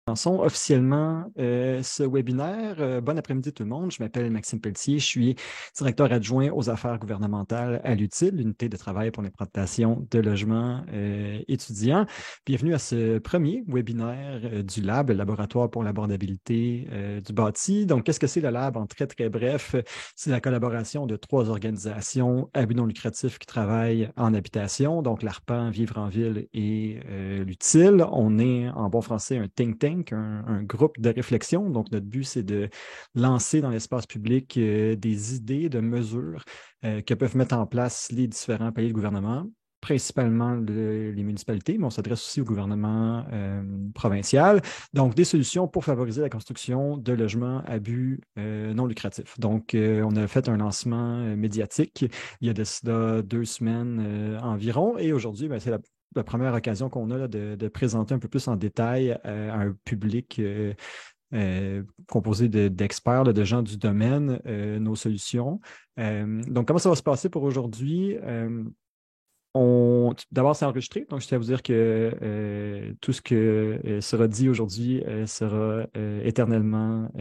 Lançons officiellement ce webinaire. Bon après-midi tout le monde. Je m'appelle Maxime Pelletier. Je suis directeur adjoint aux affaires gouvernementales à l'UTIL, l'unité de travail pour l'implantation de logements étudiants. Bienvenue à ce premier webinaire du Lab, le laboratoire pour l'abordabilité du bâti. Donc, qu'est-ce que c'est le Lab? En très, très bref, c'est la collaboration de trois organisations à but non lucratif qui travaillent en habitation, donc l'ARPAN, Vivre en ville et l'UTIL. On est, en bon français, un think tank, un groupe de réflexion. Donc, notre but, c'est de lancer dans l'espace public des idées de mesures que peuvent mettre en place les différents paliers de gouvernement, principalement les municipalités, mais on s'adresse aussi au gouvernement provincial. Donc, des solutions pour favoriser la construction de logements à but non lucratif. Donc, on a fait un lancement médiatique il y a de cela 2 semaines environ. Et aujourd'hui, ben, c'est la première occasion qu'on a là, de présenter un peu plus en détail à un public composé d'experts, de gens du domaine, nos solutions. Donc, comment ça va se passer pour aujourd'hui? D'abord, c'est enregistré, donc je tiens à vous dire que tout ce que sera dit aujourd'hui sera éternellement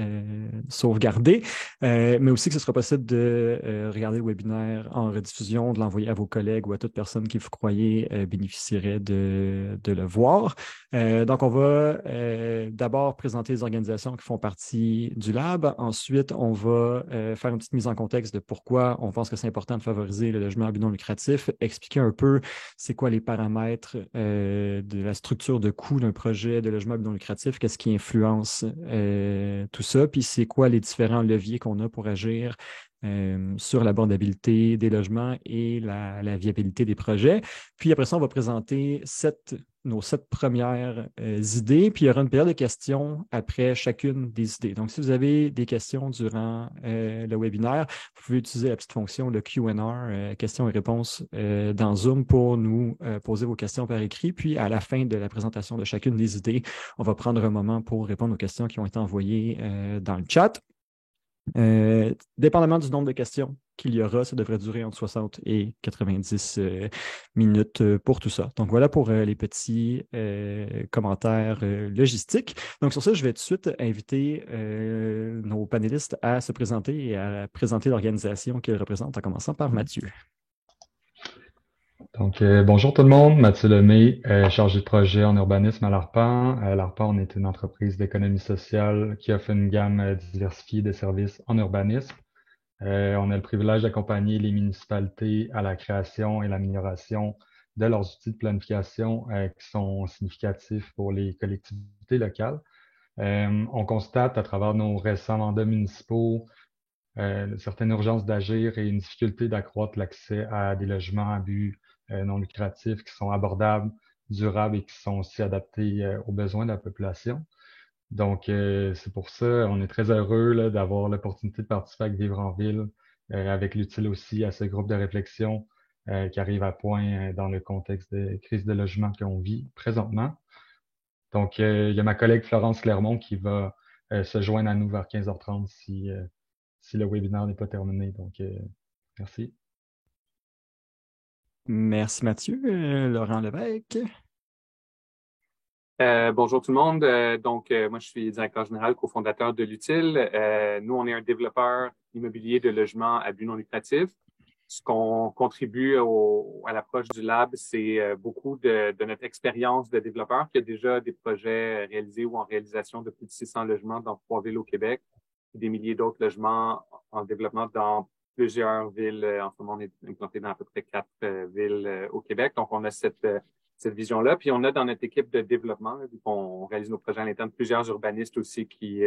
sauvegardé, mais aussi que ce sera possible de regarder le webinaire en rediffusion, de l'envoyer à vos collègues ou à toute personne qui vous croyez bénéficierait de le voir. Donc, on va d'abord présenter les organisations qui font partie du Lab. Ensuite, on va faire une petite mise en contexte de pourquoi on pense que c'est important de favoriser le logement à but non lucratif, expliquer un peu c'est quoi les paramètres de la structure de coût d'un projet de logement à but non lucratif, qu'est-ce qui influence tout ça, puis c'est quoi les différents leviers qu'on a pour agir sur l'abordabilité des logements et la viabilité des projets. Puis après ça, on va présenter nos 7 premières idées, puis il y aura une période de questions après chacune des idées. Donc, si vous avez des questions durant le webinaire, vous pouvez utiliser la petite fonction, le Q&A, questions et réponses dans Zoom pour nous poser vos questions par écrit. Puis, à la fin de la présentation de chacune des idées, on va prendre un moment pour répondre aux questions qui ont été envoyées dans le chat. Dépendamment du nombre de questions qu'il y aura, ça devrait durer entre 60 et 90 minutes pour tout ça. Donc voilà pour les petits commentaires logistiques. Donc sur ça, je vais tout de suite inviter nos panélistes à se présenter et à présenter l'organisation qu'ils représentent, en commençant par Mathieu. Donc, bonjour tout le monde, Mathieu Lemay, chargé de projet en urbanisme à l'ARPAN. L'ARPAN, on est une entreprise d'économie sociale qui offre une gamme diversifiée de services en urbanisme. On a le privilège d'accompagner les municipalités à la création et l'amélioration de leurs outils de planification qui sont significatifs pour les collectivités locales. On constate à travers nos récents mandats municipaux certaines urgences d'agir et une difficulté d'accroître l'accès à des logements à but non lucratifs qui sont abordables, durables et qui sont aussi adaptés aux besoins de la population. Donc, c'est pour ça, on est très heureux là, d'avoir l'opportunité de participer avec Vivre en ville, avec l'utile aussi à ce groupe de réflexion qui arrive à point dans le contexte de crise de logement qu'on vit présentement. Donc, il y a ma collègue Florence Clermont qui va se joindre à nous vers 15h30 si le webinaire n'est pas terminé. Donc, merci. Merci Mathieu. Laurent Lévesque. Bonjour tout le monde. Moi, je suis directeur général, cofondateur de l'Utile. Nous, on est un développeur immobilier de logements à but non lucratif. Ce qu'on contribue à l'approche du lab, c'est beaucoup de notre expérience de développeur qui a déjà des projets réalisés ou en réalisation de plus de 600 logements dans 3 villes au Québec, et des milliers d'autres logements en développement dans plusieurs villes. En ce moment, on est implanté dans à peu près 4 villes au Québec. Donc, on a cette vision-là. Puis on a dans notre équipe de développement, là, vu qu'on réalise nos projets à l'interne, plusieurs urbanistes aussi qui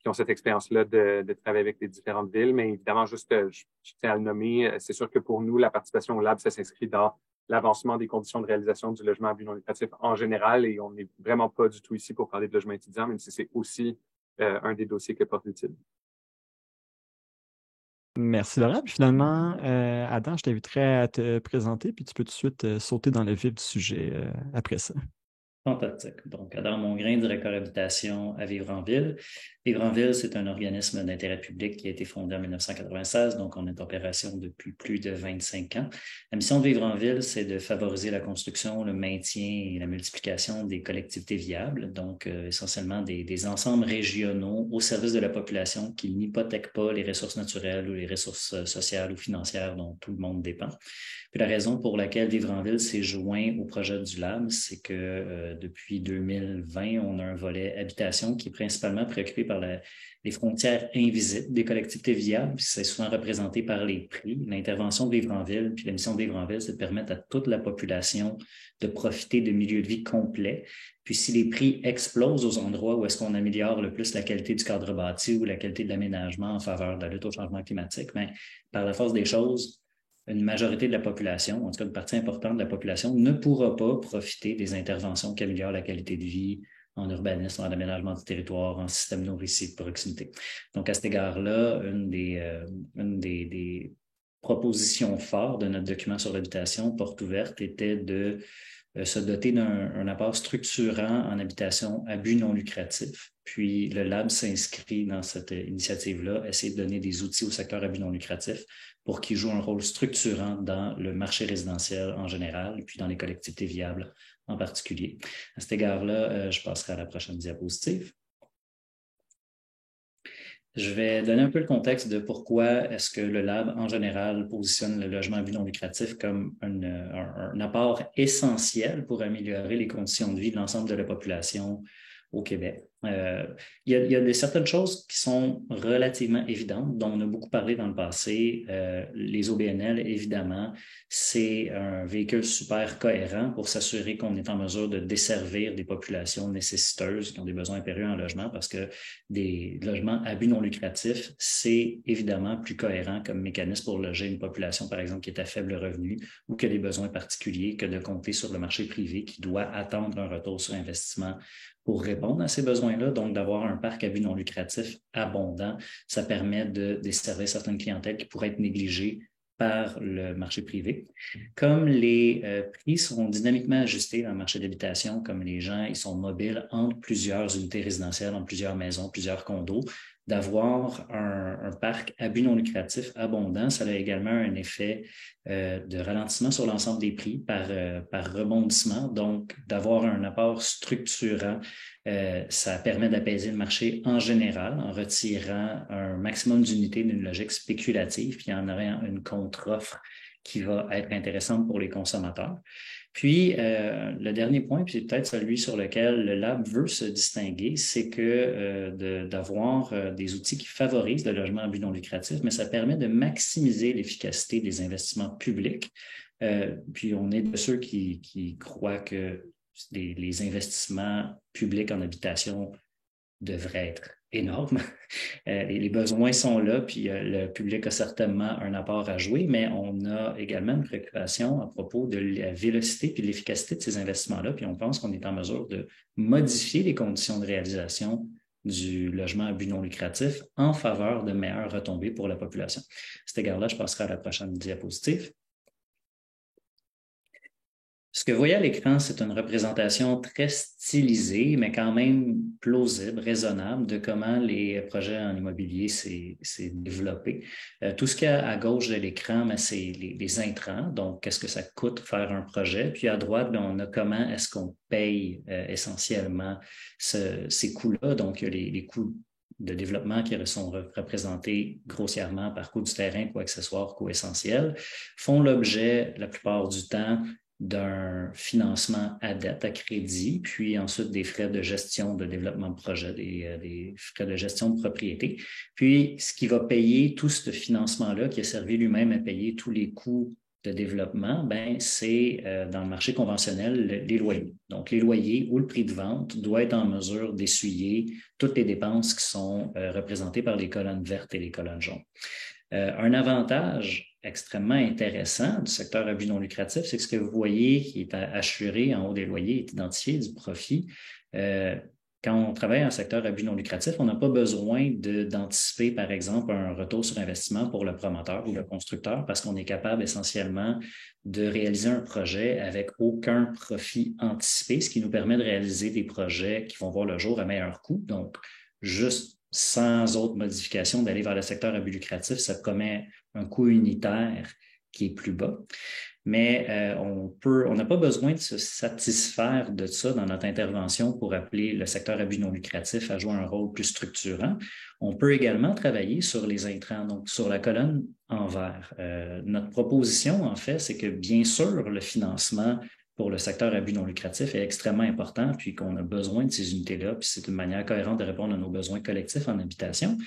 ont cette expérience-là de travailler avec les différentes villes. Mais évidemment, juste, je tiens à le nommer, c'est sûr que pour nous, la participation au lab, ça s'inscrit dans l'avancement des conditions de réalisation du logement à but non lucratif en général. Et on n'est vraiment pas du tout ici pour parler de logement étudiant, même si c'est aussi un des dossiers que porte l'utile. Merci Laurent. Puis finalement, Adam, je t'inviterai à te présenter, puis tu peux tout de suite sauter dans le vif du sujet après ça. Fantastique. Donc, Adam Mongrain, directeur habitation à Vivre en Ville. Vivre en Ville, c'est un organisme d'intérêt public qui a été fondé en 1996, donc on est en opération depuis plus de 25 ans. La mission de Vivre en Ville, c'est de favoriser la construction, le maintien et la multiplication des collectivités viables, donc essentiellement des ensembles régionaux au service de la population qui n'hypothèquent pas les ressources naturelles ou les ressources sociales ou financières dont tout le monde dépend. Puis la raison pour laquelle Vivre en Ville s'est joint au projet du Lab, c'est que depuis 2020, on a un volet habitation qui est principalement préoccupé par les frontières invisibles des collectivités viables. C'est souvent représenté par les prix. L'intervention de Vivre en Ville, puis la mission de Vivre en Ville, c'est de permettre à toute la population de profiter de milieux de vie complets. Puis si les prix explosent aux endroits où est-ce qu'on améliore le plus la qualité du cadre bâti ou la qualité de l'aménagement en faveur de la lutte au changement climatique, bien, par la force des choses, une majorité de la population, en tout cas une partie importante de la population, ne pourra pas profiter des interventions qui améliorent la qualité de vie en urbanisme, en aménagement du territoire, en système nourricier de proximité. Donc, à cet égard-là, une des propositions fortes de notre document sur l'habitation, porte ouverte, était de se doter d'un apport structurant en habitation à but non lucratif. Puis le Lab s'inscrit dans cette initiative-là, essayer de donner des outils au secteur à but non lucratif pour qu'il joue un rôle structurant dans le marché résidentiel en général, et puis dans les collectivités viables en particulier. À cet égard-là, je passerai à la prochaine diapositive. Je vais donner un peu le contexte de pourquoi est-ce que le Lab, en général, positionne le logement à but non lucratif comme un apport essentiel pour améliorer les conditions de vie de l'ensemble de la population au Québec. Il y a certaines choses qui sont relativement évidentes, dont on a beaucoup parlé dans le passé. Les OBNL, évidemment, c'est un véhicule super cohérent pour s'assurer qu'on est en mesure de desservir des populations nécessiteuses qui ont des besoins impérieux en logement, parce que des logements à but non lucratif, c'est évidemment plus cohérent comme mécanisme pour loger une population, par exemple, qui est à faible revenu ou qui a des besoins particuliers, que de compter sur le marché privé qui doit attendre un retour sur investissement pour répondre à ces besoins-là. Donc, d'avoir un parc à but non lucratif abondant, ça permet de desservir certaines clientèles qui pourraient être négligées par le marché privé. Comme les prix seront dynamiquement ajustés dans le marché d'habitation, comme les gens ils sont mobiles entre plusieurs unités résidentielles, entre plusieurs maisons, plusieurs condos, d'avoir un parc à but non lucratif abondant, ça a également un effet de ralentissement sur l'ensemble des prix par rebondissement. Donc, d'avoir un apport structurant, ça permet d'apaiser le marché en général en retirant un maximum d'unités d'une logique spéculative, puis en aurait une contre-offre qui va être intéressante pour les consommateurs. Puis, le dernier point, puis c'est peut-être celui sur lequel le Lab veut se distinguer, c'est que d'avoir des outils qui favorisent le logement à but non lucratif, mais ça permet de maximiser l'efficacité des investissements publics. Puis, on est de ceux qui croient que les investissements publics en habitation devraient être énormes. Les besoins sont là, puis le public a certainement un apport à jouer, mais on a également une préoccupation à propos de la vélocité puis de l'efficacité de ces investissements-là, puis on pense qu'on est en mesure de modifier les conditions de réalisation du logement à but non lucratif en faveur de meilleures retombées pour la population. À cet égard-là, je passerai à la prochaine diapositive. Ce que vous voyez à l'écran, c'est une représentation très stylisée, mais quand même plausible, raisonnable de comment les projets en immobilier s'est développé. Tout ce qu'il y a à gauche de l'écran, c'est les intrants, donc qu'est-ce que ça coûte faire un projet. Puis à droite, on a comment est-ce qu'on paye essentiellement ces coûts-là, donc les coûts de développement qui sont représentés grossièrement par coût du terrain, coût accessoire, coût essentiel, font l'objet la plupart du temps d'un financement à dette, à crédit, puis ensuite des frais de gestion de développement de projet, des frais de gestion de propriété. Puis, ce qui va payer tout ce financement-là, qui a servi lui-même à payer tous les coûts de développement, ben c'est dans le marché conventionnel les loyers. Donc, les loyers ou le prix de vente doit être en mesure d'essuyer toutes les dépenses qui sont représentées par les colonnes vertes et les colonnes jaunes. Un avantage extrêmement intéressant du secteur à but non lucratif, c'est que ce que vous voyez qui est assuré en haut des loyers est identifié du profit. quand on travaille en secteur à but non lucratif, on n'a pas besoin d'anticiper, par exemple, un retour sur investissement pour le promoteur ou le constructeur parce qu'on est capable essentiellement de réaliser un projet avec aucun profit anticipé, ce qui nous permet de réaliser des projets qui vont voir le jour à meilleur coût. Donc, juste sans autre modification, d'aller vers le secteur à but lucratif, ça promet un coût unitaire qui est plus bas. Mais on n'a pas besoin de se satisfaire de ça dans notre intervention pour appeler le secteur à but non lucratif à jouer un rôle plus structurant. On peut également travailler sur les intrants, donc sur la colonne en vert. Notre proposition, en fait, c'est que bien sûr, le financement pour le secteur à but non lucratif est extrêmement important, puis qu'on a besoin de ces unités-là, puis c'est une manière cohérente de répondre à nos besoins collectifs en habitation,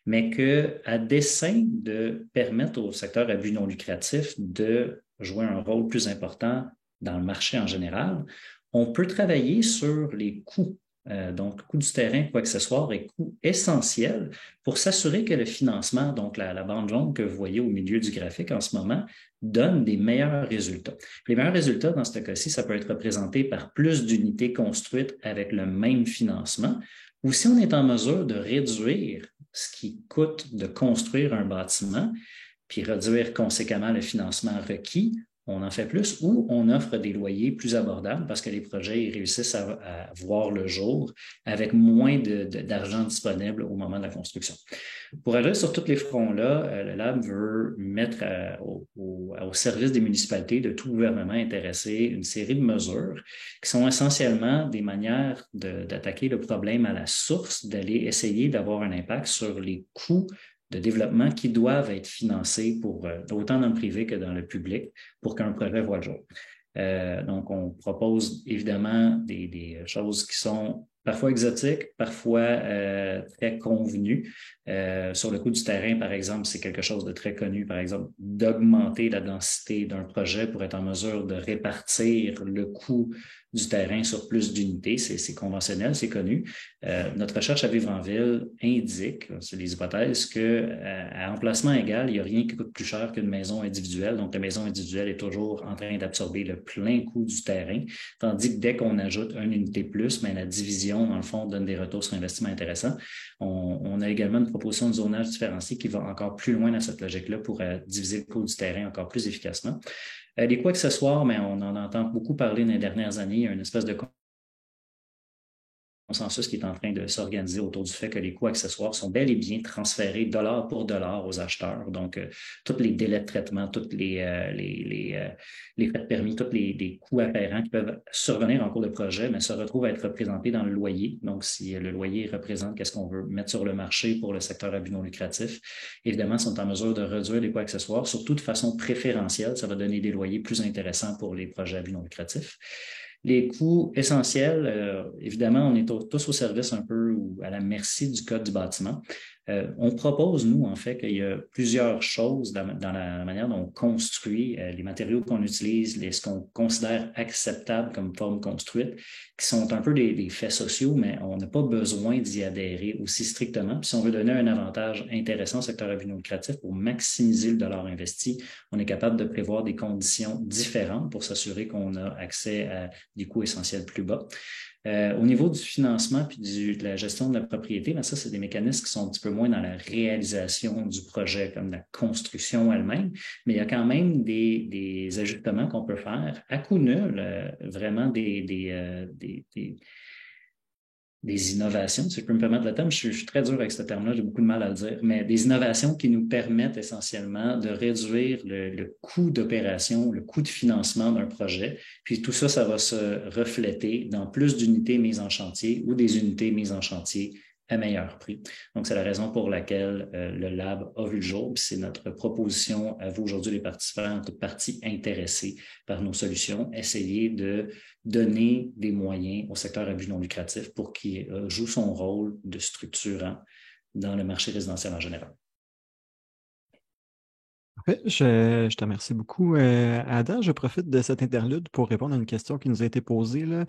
mais qu'à dessein de permettre au secteur à but non lucratif de jouer un rôle plus important dans le marché en général, on peut travailler sur les coûts. Donc, coût du terrain, coût accessoire et coût essentiel pour s'assurer que le financement, donc la bande jaune que vous voyez au milieu du graphique en ce moment, donne des meilleurs résultats. Les meilleurs résultats, dans ce cas-ci, ça peut être représenté par plus d'unités construites avec le même financement, ou si on est en mesure de réduire ce qui coûte de construire un bâtiment, puis réduire conséquemment le financement requis, on en fait plus, ou on offre des loyers plus abordables parce que les projets ils réussissent à voir le jour avec moins d'argent disponible au moment de la construction. Pour agir sur tous les fronts-là, le Lab veut mettre au service des municipalités, de tout gouvernement intéressé, une série de mesures qui sont essentiellement des manières d'attaquer le problème à la source, d'aller essayer d'avoir un impact sur les coûts de développement qui doivent être financés autant dans le privé que dans le public pour qu'un projet voit le jour. Donc, on propose évidemment des choses qui sont parfois exotiques, parfois très convenues. Sur le coût du terrain, par exemple, c'est quelque chose de très connu, par exemple, d'augmenter la densité d'un projet pour être en mesure de répartir le coût du terrain sur plus d'unités. C'est conventionnel, c'est connu. Notre recherche à Vivre en Ville indique, c'est des hypothèses, qu'à emplacement égal, il n'y a rien qui coûte plus cher qu'une maison individuelle. Donc, la maison individuelle est toujours en train d'absorber le plein coût du terrain, tandis que dès qu'on ajoute une unité plus, la division, dans le fond, donne des retours sur investissement intéressants. On a également une proposition de zonage différencié qui va encore plus loin dans cette logique-là pour diviser le coût du terrain encore plus efficacement. Les coûts accessoires, mais on en entend beaucoup parler dans les dernières années. Il y a une espèce de consensus qui est en train de s'organiser autour du fait que les coûts accessoires sont bel et bien transférés dollar pour dollar aux acheteurs. Donc, tous les délais de traitement, tous les frais de permis, tous les coûts afférents qui peuvent survenir en cours de projet, mais se retrouvent à être représentés dans le loyer. Donc, si le loyer représente qu'est-ce qu'on veut mettre sur le marché pour le secteur à but non lucratif, évidemment, ils sont en mesure de réduire les coûts accessoires, surtout de façon préférentielle. Ça va donner des loyers plus intéressants pour les projets à but non lucratif. Les coûts essentiels, évidemment, on est tous au service un peu ou à la merci du code du bâtiment. On propose, nous, en fait, qu'il y a plusieurs choses dans la manière dont on construit, les matériaux qu'on utilise, ce qu'on considère acceptable comme forme construite, qui sont un peu des faits sociaux, mais on n'a pas besoin d'y adhérer aussi strictement. Puis si on veut donner un avantage intéressant au secteur à but non lucratif pour maximiser le dollar investi, on est capable de prévoir des conditions différentes pour s'assurer qu'on a accès à des coûts essentiels plus bas. Au niveau du financement puis de la gestion de la propriété, ça, c'est des mécanismes qui sont un petit peu moins dans la réalisation du projet, comme la construction elle-même, mais il y a quand même des ajustements qu'on peut faire à coût nul, vraiment des innovations, si je peux me permettre le terme, je suis très dur avec ce terme-là, j'ai beaucoup de mal à le dire, mais des innovations qui nous permettent essentiellement de réduire le coût d'opération, le coût de financement d'un projet. Puis tout ça, ça va se refléter dans plus d'unités mises en chantier ou des unités mises en chantier à meilleur prix. Donc, c'est la raison pour laquelle le Lab a vu le jour. Puis c'est notre proposition à vous aujourd'hui, les participants, toutes parties intéressées par nos solutions, essayer de donner des moyens au secteur à but non lucratif pour qu'il joue son rôle de structurant dans le marché résidentiel en général. Parfait. Je te remercie beaucoup, Adam. Je profite de cet interlude pour répondre à une question qui nous a été posée, là.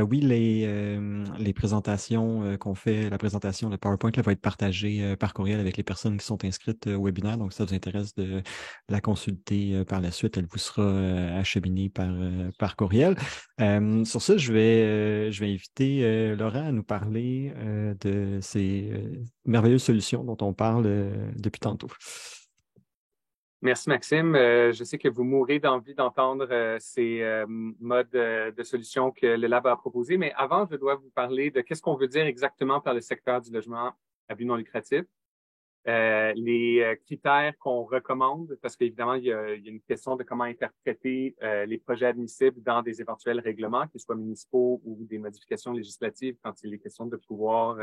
Oui, les présentations qu'on fait, la présentation, le PowerPoint là, va être partagé par courriel avec les personnes qui sont inscrites au webinaire. Donc, si ça vous intéresse de la consulter par la suite, elle vous sera acheminée par courriel. Sur ça, je vais inviter Laurent à nous parler de ces merveilleuses solutions dont on parle depuis tantôt. Merci, Maxime. Je sais que vous mourrez d'envie d'entendre ces modes de solutions que le Lab a proposés, mais avant, je dois vous parler de qu'est-ce qu'on veut dire exactement par le secteur du logement à but non lucratif. Les critères qu'on recommande, parce qu'évidemment, il y a une question de comment interpréter les projets admissibles dans des éventuels règlements, qu'ils soient municipaux ou des modifications législatives quand il est question de pouvoir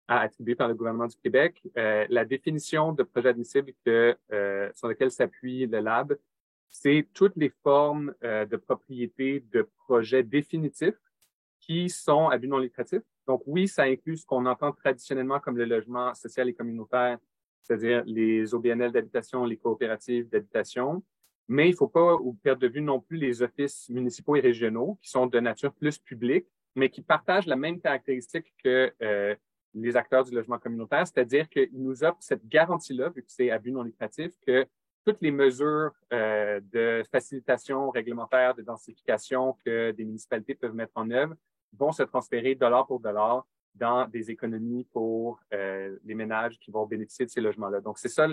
attribué par le gouvernement du Québec. La définition de projet admissible sur laquelle s'appuie le Lab, c'est toutes les formes de propriété de projets définitifs qui sont à but non lucratif. Donc oui, ça inclut ce qu'on entend traditionnellement comme le logement social et communautaire, c'est-à-dire les OBNL d'habitation, les coopératives d'habitation. Mais il ne faut pas perdre de vue non plus les offices municipaux et régionaux qui sont de nature plus publique, mais qui partagent la même caractéristique que les acteurs du logement communautaire, c'est-à-dire qu'ils nous offrent cette garantie-là, vu que c'est à but non lucratif, que toutes les mesures de facilitation réglementaire, de densification que des municipalités peuvent mettre en œuvre vont se transférer dollar pour dollar dans des économies pour les ménages qui vont bénéficier de ces logements-là. Donc, c'est ça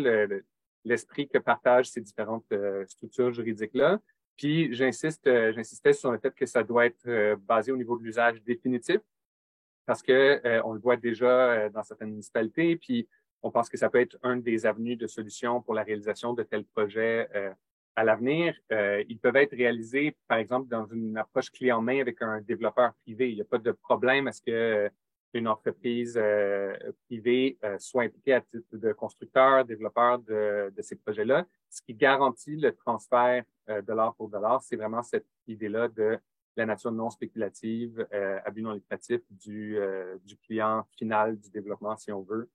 l'esprit que partagent ces différentes structures juridiques-là. Puis, j'insistais sur le fait que ça doit être basé au niveau de l'usage définitif, parce que on le voit déjà dans certaines municipalités, puis on pense que ça peut être une des avenues de solutions pour la réalisation de tels projets à l'avenir. Ils peuvent être réalisés, par exemple, dans une approche clé en main avec un développeur privé. Il n'y a pas de problème à ce que une entreprise privée soit impliquée à titre de constructeur, développeur de ces projets-là. Ce qui garantit le transfert dollar pour dollar, c'est vraiment cette idée-là de la nature non spéculative, à but non lucratif du client final du développement, si on veut.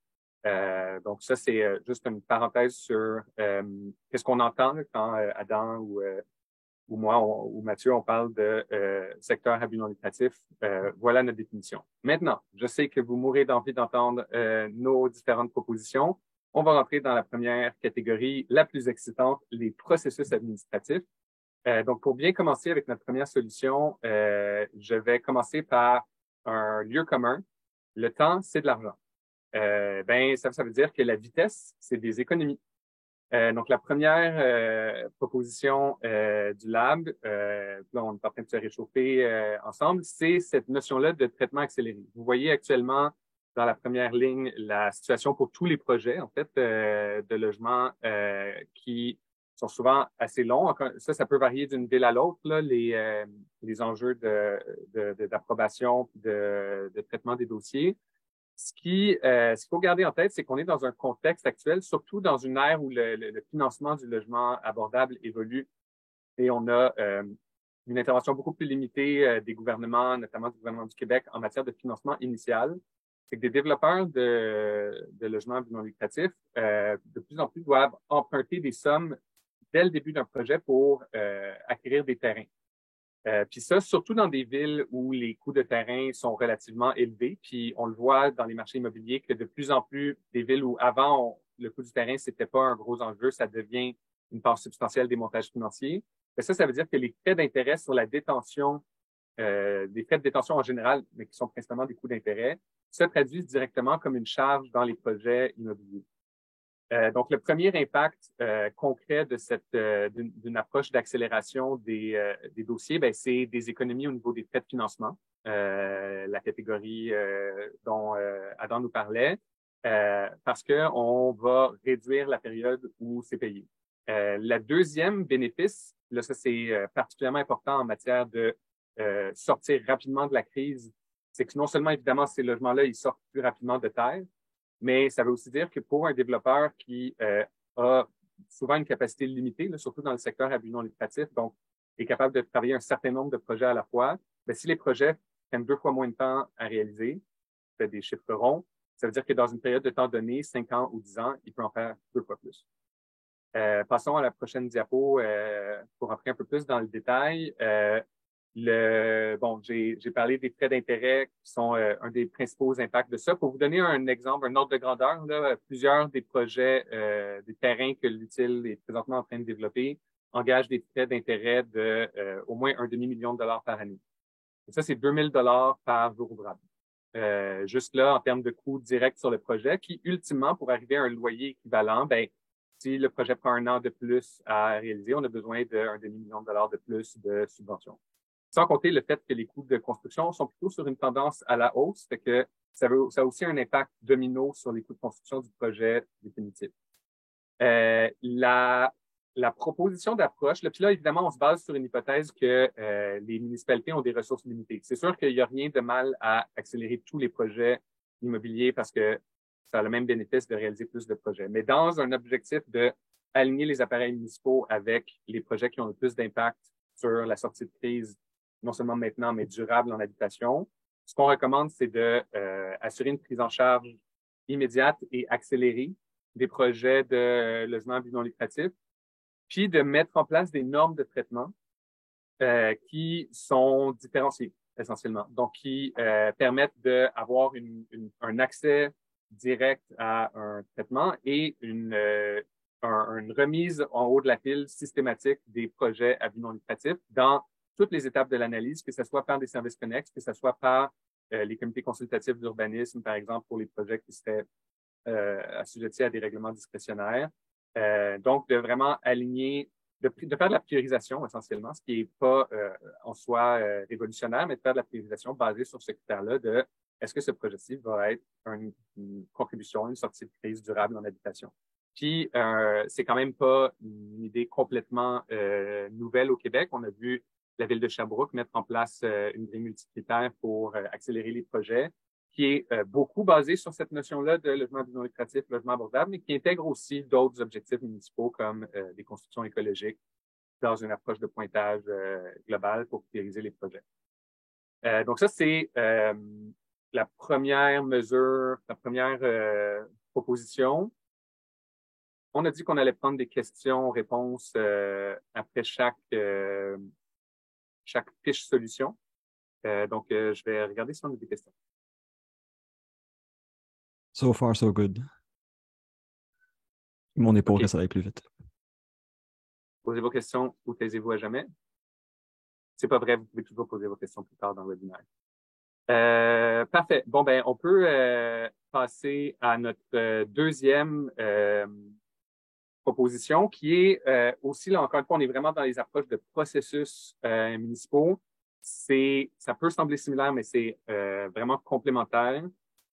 Donc ça, c'est juste une parenthèse sur qu'est-ce qu'on entend là, quand Adam ou moi ou Mathieu, on parle de secteur à but non lucratif. Voilà notre définition. Maintenant, je sais que vous mourrez d'envie d'entendre nos différentes propositions. On va rentrer dans la première catégorie, la plus excitante, les processus administratifs. Donc, pour bien commencer avec notre première solution, je vais commencer par un lieu commun. Le temps, c'est de l'argent. Ça veut dire que la vitesse, c'est des économies. Donc, la première proposition du Lab, là, on est en train de se réchauffer ensemble, c'est cette notion-là de traitement accéléré. Vous voyez actuellement dans la première ligne la situation pour tous les projets, en fait, de logement qui sont souvent assez longs. Ça peut varier d'une ville à l'autre, là, les enjeux d'approbation, de traitement des dossiers. Ce qu'il faut garder en tête, c'est qu'on est dans un contexte actuel, surtout dans une ère où le financement du logement abordable évolue et on a une intervention beaucoup plus limitée des gouvernements, notamment du gouvernement du Québec, en matière de financement initial. C'est que des développeurs de logements non lucratifs, de plus en plus, doivent emprunter des sommes dès le début d'un projet pour acquérir des terrains. Puis ça, surtout dans des villes où les coûts de terrain sont relativement élevés. Puis on le voit dans les marchés immobiliers que de plus en plus des villes où avant le coût du terrain c'était pas un gros enjeu, ça devient une part substantielle des montages financiers. Mais ça veut dire que les frais d'intérêt sur la détention, les frais de détention en général, mais qui sont principalement des coûts d'intérêt, se traduisent directement comme une charge dans les projets immobiliers. Donc, le premier impact concret d'une approche d'accélération des dossiers, c'est des économies au niveau des frais de financement, la catégorie dont Adam nous parlait, parce qu'on va réduire la période où c'est payé. La deuxième bénéfice, là, ça c'est particulièrement important en matière de sortir rapidement de la crise, c'est que non seulement, évidemment, ces logements-là, ils sortent plus rapidement de terre, mais ça veut aussi dire que pour un développeur qui a souvent une capacité limitée, là, surtout dans le secteur à but non lucratif, donc est capable de travailler un certain nombre de projets à la fois, si les projets prennent 2 fois moins de temps à réaliser, fait des chiffres ronds, ça veut dire que dans une période de temps donnée, 5 ans ou 10 ans, il peut en faire 2 fois plus. Passons à la prochaine diapo pour entrer un peu plus dans le détail. J'ai parlé des frais d'intérêt qui sont un des principaux impacts de ça. Pour vous donner un exemple, un ordre de grandeur, là, plusieurs des projets, des terrains que l'Utile est présentement en train de développer engagent des frais d'intérêt de au moins $500,000 par année. Et ça, c'est $2,000 par jour ouvrable. Juste là, en termes de coûts directs sur le projet, qui ultimement, pour arriver à un loyer équivalent, ben, si le projet prend un an de plus à réaliser, on a besoin d'un $500,000 de plus de subventions. Sans compter le fait que les coûts de construction sont plutôt sur une tendance à la hausse, fait que ça a aussi un impact domino sur les coûts de construction du projet définitif. La proposition d'approche, puis là, évidemment, on se base sur une hypothèse que les municipalités ont des ressources limitées. C'est sûr qu'il n'y a rien de mal à accélérer tous les projets immobiliers parce que ça a le même bénéfice de réaliser plus de projets. Mais dans un objectif de aligner les appareils municipaux avec les projets qui ont le plus d'impact sur la sortie de crise, non seulement maintenant, mais durable en habitation, ce qu'on recommande, c'est de assurer une prise en charge immédiate et accélérée des projets de logement à but non lucratif, puis de mettre en place des normes de traitement qui sont différenciées essentiellement, donc qui permettent d'avoir un accès direct à un traitement et une remise en haut de la pile systématique des projets à but non lucratif dans toutes les étapes de l'analyse, que ce soit par des services connexes, que ce soit par les comités consultatifs d'urbanisme, par exemple, pour les projets qui seraient assujettis à des règlements discrétionnaires. Donc, de vraiment aligner, de faire de la priorisation essentiellement, ce qui n'est pas en soi révolutionnaire, mais de faire de la priorisation basée sur ce critère-là de est-ce que ce projet-ci va être une contribution, une sortie de crise durable en habitation. Puis, c'est quand même pas une idée complètement nouvelle au Québec. On a vu la ville de Sherbrooke mettre en place une grille multicritère pour accélérer les projets, qui est beaucoup basée sur cette notion-là de logement non lucratif, logement abordable, mais qui intègre aussi d'autres objectifs municipaux comme des constructions écologiques dans une approche de pointage global pour prioriser les projets. Donc ça, c'est la première mesure, la première proposition. On a dit qu'on allait prendre des questions-réponses après chaque fiche solution. Donc, je vais regarder si on a des questions. So far, so good. Mon épaule, Okay. Ça va aller plus vite. Posez vos questions ou taisez-vous à jamais. C'est pas vrai, vous pouvez toujours poser vos questions plus tard dans le webinaire. Parfait. Bon, ben, on peut passer à notre deuxième proposition qui est aussi, là, encore une fois, on est vraiment dans les approches de processus municipaux. Ça peut sembler similaire, mais c'est vraiment complémentaire.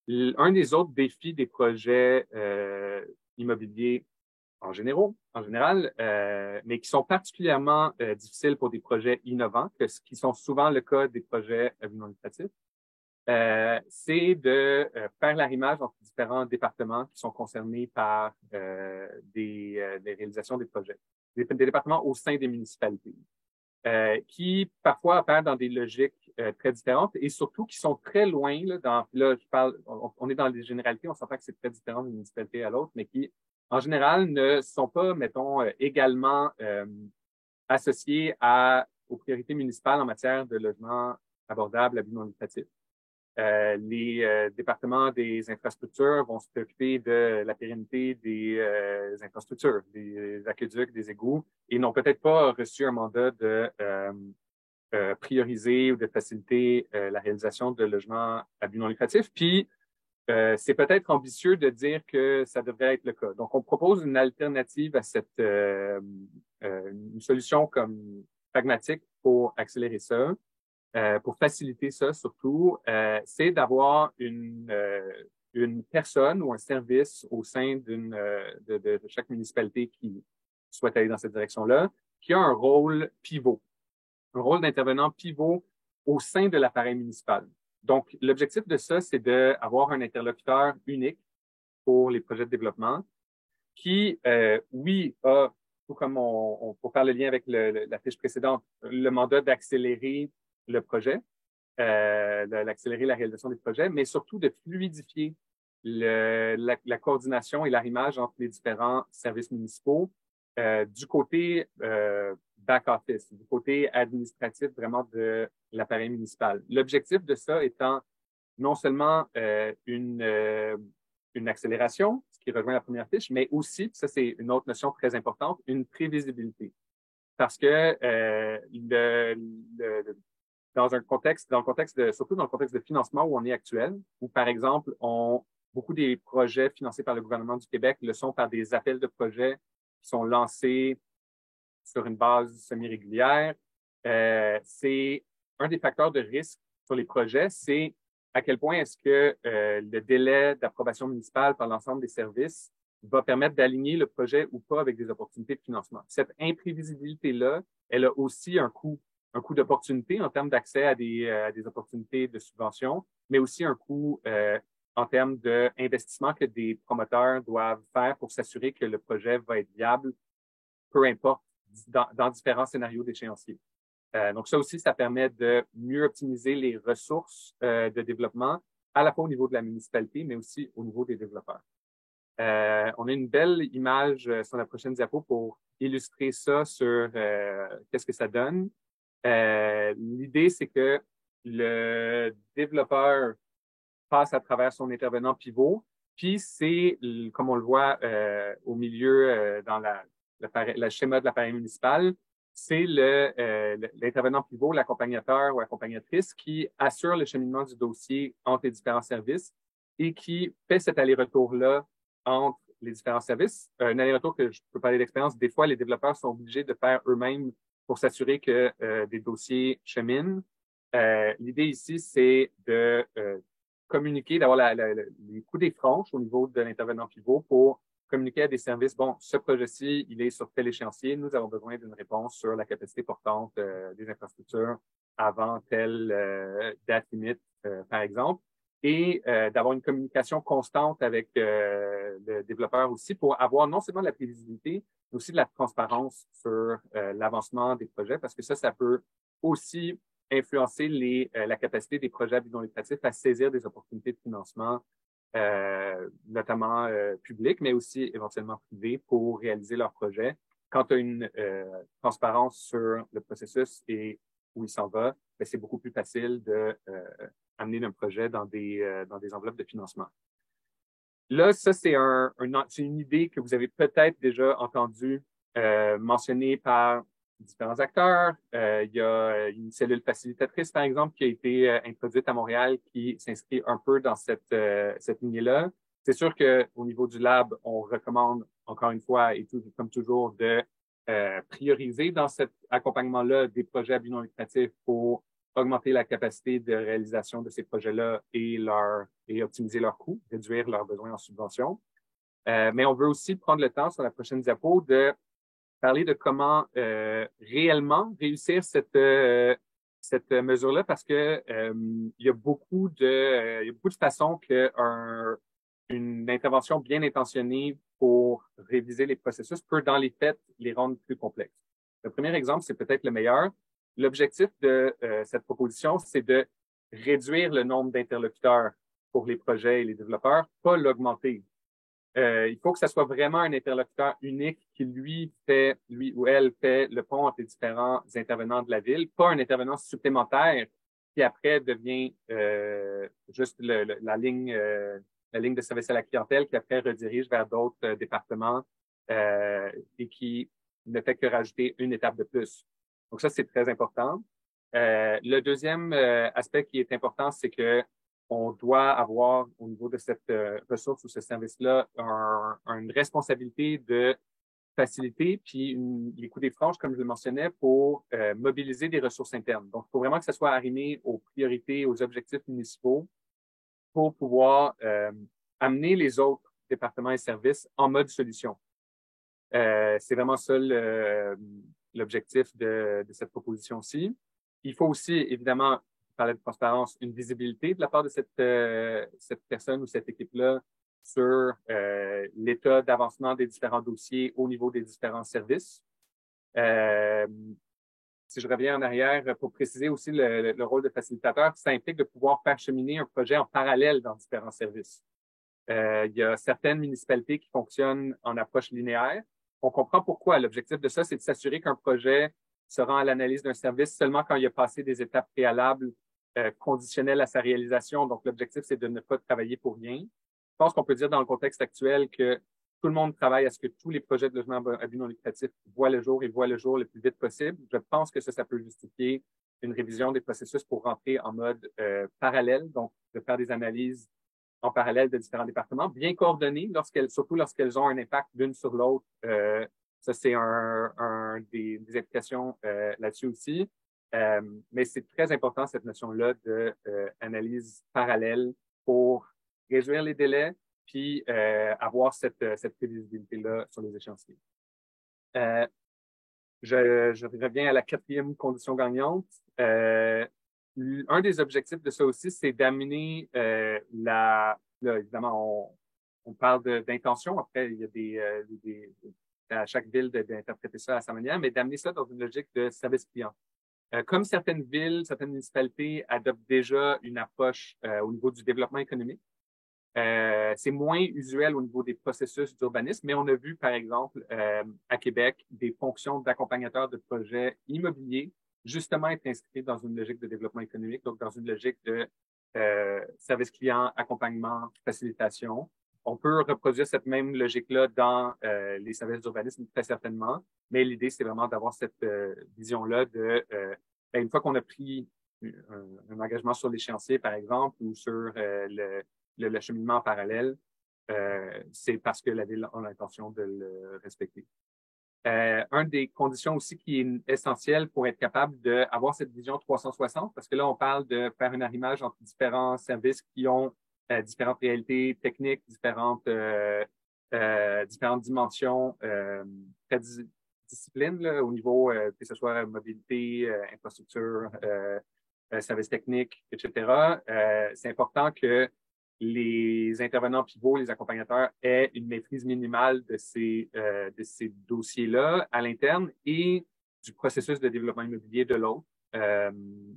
Un des autres défis des projets immobiliers en général, mais qui sont particulièrement difficiles pour des projets innovants, qui sont souvent le cas des projets non lucratifs, c'est de faire l'arrimage entre différents départements qui sont concernés par des réalisations des projets, des départements au sein des municipalités, qui parfois opèrent dans des logiques très différentes et surtout qui sont très loin, on est dans les généralités, on s'entend que c'est très différent d'une municipalité à l'autre, mais qui, en général, ne sont pas, mettons, également associés aux priorités municipales en matière de logement abordable à but non lucratif. Les départements des infrastructures vont s'occuper de la pérennité des infrastructures, des aqueducs, des égouts, et n'ont peut-être pas reçu un mandat de prioriser ou de faciliter la réalisation de logements à but non lucratif. Puis, c'est peut-être ambitieux de dire que ça devrait être le cas. Donc, on propose une alternative à une solution comme pragmatique pour accélérer ça. Pour faciliter ça surtout, c'est d'avoir une personne ou un service au sein de chaque municipalité qui souhaite aller dans cette direction-là, qui a un rôle pivot, un rôle d'intervenant pivot au sein de l'appareil municipal. Donc, l'objectif de ça, c'est d'avoir un interlocuteur unique pour les projets de développement qui, oui, a, tout comme pour faire le lien avec la fiche précédente, le mandat d'accélérer le projet, d'accélérer la réalisation des projets, mais surtout de fluidifier la coordination et l'arrimage entre les différents services municipaux du côté back-office, du côté administratif vraiment de l'appareil municipal. L'objectif de ça étant non seulement une accélération, ce qui rejoint la première fiche, mais aussi, ça c'est une autre notion très importante, une prévisibilité. Parce que dans le contexte surtout dans le contexte de financement où on est actuel, où par exemple, beaucoup des projets financés par le gouvernement du Québec le sont par des appels de projets qui sont lancés sur une base semi-régulière. C'est un des facteurs de risque sur les projets, c'est à quel point est-ce que le délai d'approbation municipale par l'ensemble des services va permettre d'aligner le projet ou pas avec des opportunités de financement. Cette imprévisibilité-là, elle a aussi un coût d'opportunité en termes d'accès à des opportunités de subvention, mais aussi un coût en termes d'investissement que des promoteurs doivent faire pour s'assurer que le projet va être viable, peu importe, dans différents scénarios d'échéancier. Donc ça aussi, ça permet de mieux optimiser les ressources de développement, à la fois au niveau de la municipalité, mais aussi au niveau des développeurs. On a une belle image sur la prochaine diapo pour illustrer ça sur qu'est-ce que ça donne. L'idée, c'est que le développeur passe à travers son intervenant pivot, puis c'est, comme on le voit au milieu dans le schéma de l'appareil municipal, c'est l'intervenant pivot, l'accompagnateur ou accompagnatrice qui assure le cheminement du dossier entre les différents services et qui fait cet aller-retour-là entre les différents services. Un aller-retour que je peux parler d'expérience, des fois, les développeurs sont obligés de faire eux-mêmes pour s'assurer que des dossiers cheminent. L'idée ici, c'est de communiquer, d'avoir les coups des franches au niveau de l'intervenant pivot pour communiquer à des services, bon, ce projet-ci, il est sur tel échéancier, nous avons besoin d'une réponse sur la capacité portante des infrastructures avant telle date limite, par exemple, et d'avoir une communication constante avec le développeur aussi pour avoir non seulement de la prévisibilité, mais aussi de la transparence sur l'avancement des projets, parce que ça peut aussi influencer la capacité des projets à but non lucratif à saisir des opportunités de financement notamment public, mais aussi éventuellement privé, pour réaliser leur projet. Quand tu as une transparence sur le processus et où il s'en va, ben, c'est beaucoup plus facile de amener un projet dans des enveloppes de financement. Là, ça, c'est une idée que vous avez peut-être déjà entendue mentionnée par différents acteurs. Il y a une cellule facilitatrice, par exemple, qui a été introduite à Montréal, qui s'inscrit un peu dans cette lignée-là. C'est sûr qu'au niveau du lab, on recommande, encore une fois, et comme toujours, de prioriser dans cet accompagnement-là des projets à but non lucratif pour augmenter la capacité de réalisation de ces projets-là et optimiser leurs coûts, réduire leurs besoins en subvention. Mais on veut aussi prendre le temps, sur la prochaine diapo, de parler de comment réellement réussir cette mesure-là, parce que il y a beaucoup de façons qu'une intervention bien intentionnée pour réviser les processus peut, dans les faits, les rendre plus complexes. Le premier exemple, c'est peut-être le meilleur. L'objectif de cette proposition, c'est de réduire le nombre d'interlocuteurs pour les projets et les développeurs, pas l'augmenter. Il faut que ça soit vraiment un interlocuteur unique qui, lui ou elle, fait le pont entre les différents intervenants de la ville, pas un intervenant supplémentaire qui après devient juste la ligne de service à la clientèle, qui après redirige vers d'autres départements et qui ne fait que rajouter une étape de plus. Donc ça, c'est très important. Le deuxième aspect qui est important, c'est que on doit avoir, au niveau de cette ressource ou ce service-là, une responsabilité de faciliter, puis les coups des franches, comme je le mentionnais, pour mobiliser des ressources internes. Donc, il faut vraiment que ça soit arrimé aux priorités, aux objectifs municipaux pour pouvoir amener les autres départements et services en mode solution. C'est vraiment ça l'objectif de cette proposition-ci. Il faut aussi, évidemment, parler de transparence, une visibilité de la part de cette personne ou cette équipe-là sur l'état d'avancement des différents dossiers au niveau des différents services. Si je reviens en arrière, pour préciser aussi le rôle de facilitateur, ça implique de pouvoir faire cheminer un projet en parallèle dans différents services. Il y a certaines municipalités qui fonctionnent en approche linéaire, on comprend pourquoi. L'objectif de ça, c'est de s'assurer qu'un projet se rend à l'analyse d'un service seulement quand il a passé des étapes préalables conditionnelles à sa réalisation. Donc, l'objectif, c'est de ne pas travailler pour rien. Je pense qu'on peut dire dans le contexte actuel que tout le monde travaille à ce que tous les projets de logement à but non lucratif voient le jour et voient le jour le plus vite possible. Je pense que ça peut justifier une révision des processus pour rentrer en mode parallèle, donc de faire des analyses en parallèle de différents départements, bien coordonnées, surtout lorsqu'elles ont un impact l'une sur l'autre. Ça, c'est des implications là-dessus aussi. Mais c'est très important, cette notion-là de analyse parallèle pour réduire les délais puis avoir cette prévisibilité-là sur les échéanciers. Je reviens à la 4e condition gagnante. Un des objectifs de ça aussi, c'est d'amener là, évidemment, on parle d'intention. Après, il y a à chaque ville d'interpréter ça à sa manière, mais d'amener ça dans une logique de service client. Comme certaines villes, certaines municipalités adoptent déjà une approche au niveau du développement économique, c'est moins usuel au niveau des processus d'urbanisme, mais on a vu, par exemple, à Québec, des fonctions d'accompagnateur de projets immobiliers justement être inscrites dans une logique de développement économique, donc dans une logique de service client, accompagnement, facilitation. On peut reproduire cette même logique-là dans les services d'urbanisme très certainement, mais l'idée, c'est vraiment d'avoir cette vision-là de, une fois qu'on a pris un engagement sur l'échéancier, par exemple, ou sur le cheminement en parallèle, c'est parce que la ville a l'intention de le respecter. Un des conditions aussi qui est essentielle pour être capable d'avoir cette vision 360, parce que là, on parle de faire un arrimage entre différents services qui ont différentes réalités techniques, différentes dimensions, disciplines là, au niveau que ce soit mobilité, infrastructure, services techniques, etc. C'est important que les intervenants pivots, les accompagnateurs aient une maîtrise minimale de ces dossiers-là à l'interne et du processus de développement immobilier de l'autre.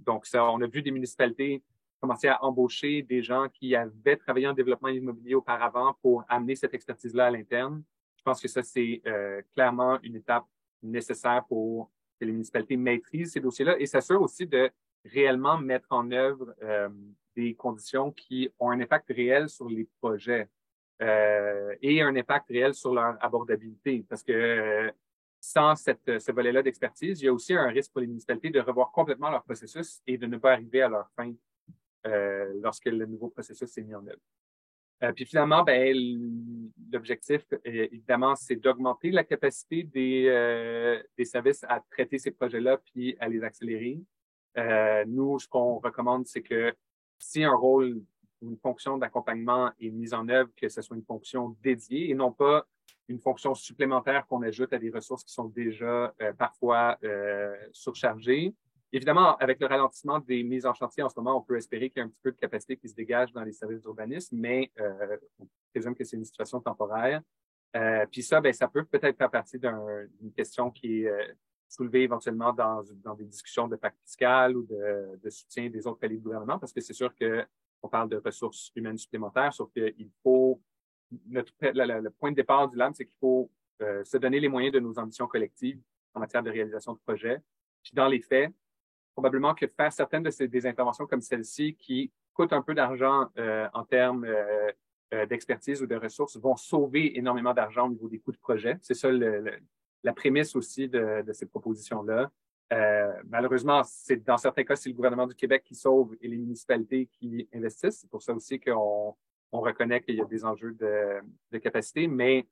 Donc, ça, on a vu des municipalités commencer à embaucher des gens qui avaient travaillé en développement immobilier auparavant pour amener cette expertise-là à l'interne. Je pense que ça, c'est clairement une étape nécessaire pour que les municipalités maîtrisent ces dossiers-là et s'assurent aussi de réellement mettre en œuvre des conditions qui ont un impact réel sur les projets et un impact réel sur leur abordabilité. Parce que sans ce volet-là d'expertise, il y a aussi un risque pour les municipalités de revoir complètement leur processus et de ne pas arriver à leur fin lorsque le nouveau processus est mis en œuvre. Puis finalement, l'objectif, évidemment, c'est d'augmenter la capacité des services à traiter ces projets-là puis à les accélérer. Nous, ce qu'on recommande, c'est que si un rôle ou une fonction d'accompagnement est mise en œuvre, que ce soit une fonction dédiée et non pas une fonction supplémentaire qu'on ajoute à des ressources qui sont déjà parfois surchargées. Évidemment, avec le ralentissement des mises en chantier en ce moment, on peut espérer qu'il y a un petit peu de capacité qui se dégage dans les services d'urbanisme, mais on présume que c'est une situation temporaire. Puis ça, ça peut peut-être faire partie d'une question qui est soulevée éventuellement dans des discussions de pacte fiscal ou de soutien des autres paliers de gouvernement, parce que c'est sûr qu'on parle de ressources humaines supplémentaires, sauf qu'il faut, le point de départ du LAM, c'est qu'il faut se donner les moyens de nos ambitions collectives en matière de réalisation de projets. Puis dans les faits, probablement que faire certaines des interventions comme celle-ci qui coûtent un peu d'argent en termes d'expertise ou de ressources vont sauver énormément d'argent au niveau des coûts de projet. C'est ça la prémisse aussi de ces propositions-là. Malheureusement, dans certains cas, c'est le gouvernement du Québec qui sauve et les municipalités qui investissent. C'est pour ça aussi qu'on reconnaît qu'il y a des enjeux de capacité, mais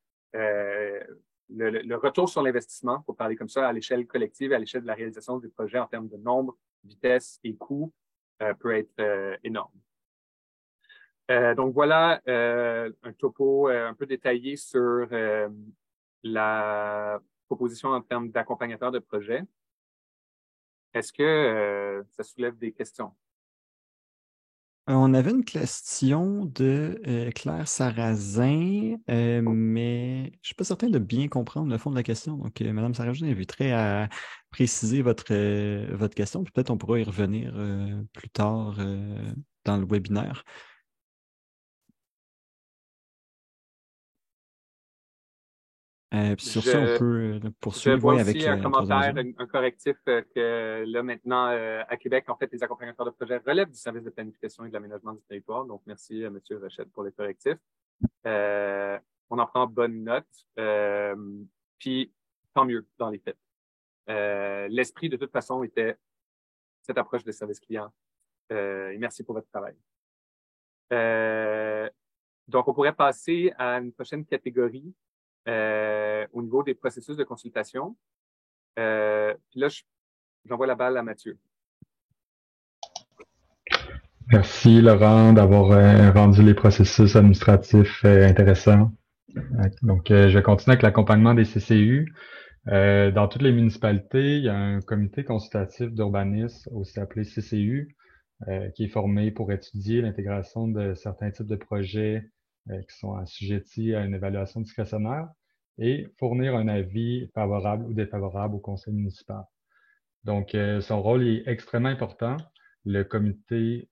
le retour sur l'investissement, pour parler comme ça, à l'échelle collective, à l'échelle de la réalisation des projets en termes de nombre, vitesse et coût, peut être énorme. Donc voilà un topo un peu détaillé sur la proposition en termes d'accompagnateur de projet. Est-ce que ça soulève des questions? On avait une question de Claire Sarrazin, mais je ne suis pas certain de bien comprendre le fond de la question. Donc, Mme Sarrazin inviterait à préciser votre question. Peut-être on pourra y revenir plus tard dans le webinaire. Puis sur ça, on peut Je poursuivre vois avec aussi un la troisième commentaire, mesure. un correctif que là maintenant à Québec, en fait, les accompagnateurs de projets relèvent du service de planification et de l'aménagement du territoire. Donc, merci à M. Rochette pour le correctif. On en prend bonne note. Puis, tant mieux dans les faits. L'esprit, de toute façon, était cette approche de service client. Et merci pour votre travail. Donc, on pourrait passer à une prochaine catégorie au niveau des processus de consultation. Puis là, j'envoie la balle à Mathieu. Merci Laurent d'avoir rendu les processus administratifs intéressants. Donc, je vais continuer avec l'accompagnement des CCU. Dans toutes les municipalités, il y a un comité consultatif d'urbanisme, aussi appelé CCU, qui est formé pour étudier l'intégration de certains types de projets qui sont assujettis à une évaluation discrétionnaire et fournir un avis favorable ou défavorable au conseil municipal. Donc, son rôle est extrêmement important. Le comité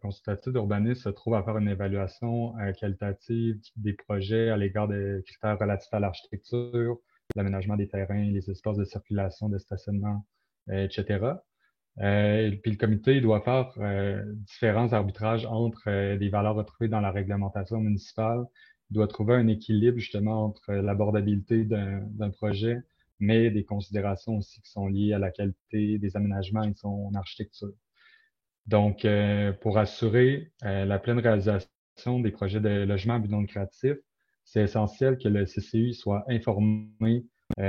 consultatif d'urbanisme se trouve à faire une évaluation qualitative des projets à l'égard des critères relatifs à l'architecture, l'aménagement des terrains, les espaces de circulation, de stationnement, etc. Et puis le comité doit faire différents arbitrages entre des valeurs retrouvées dans la réglementation municipale. Il doit trouver un équilibre justement entre l'abordabilité d'un projet, mais des considérations aussi qui sont liées à la qualité des aménagements et de son architecture. Donc, pour assurer la pleine réalisation des projets de logement à but non lucratif, c'est essentiel que le CCU soit informé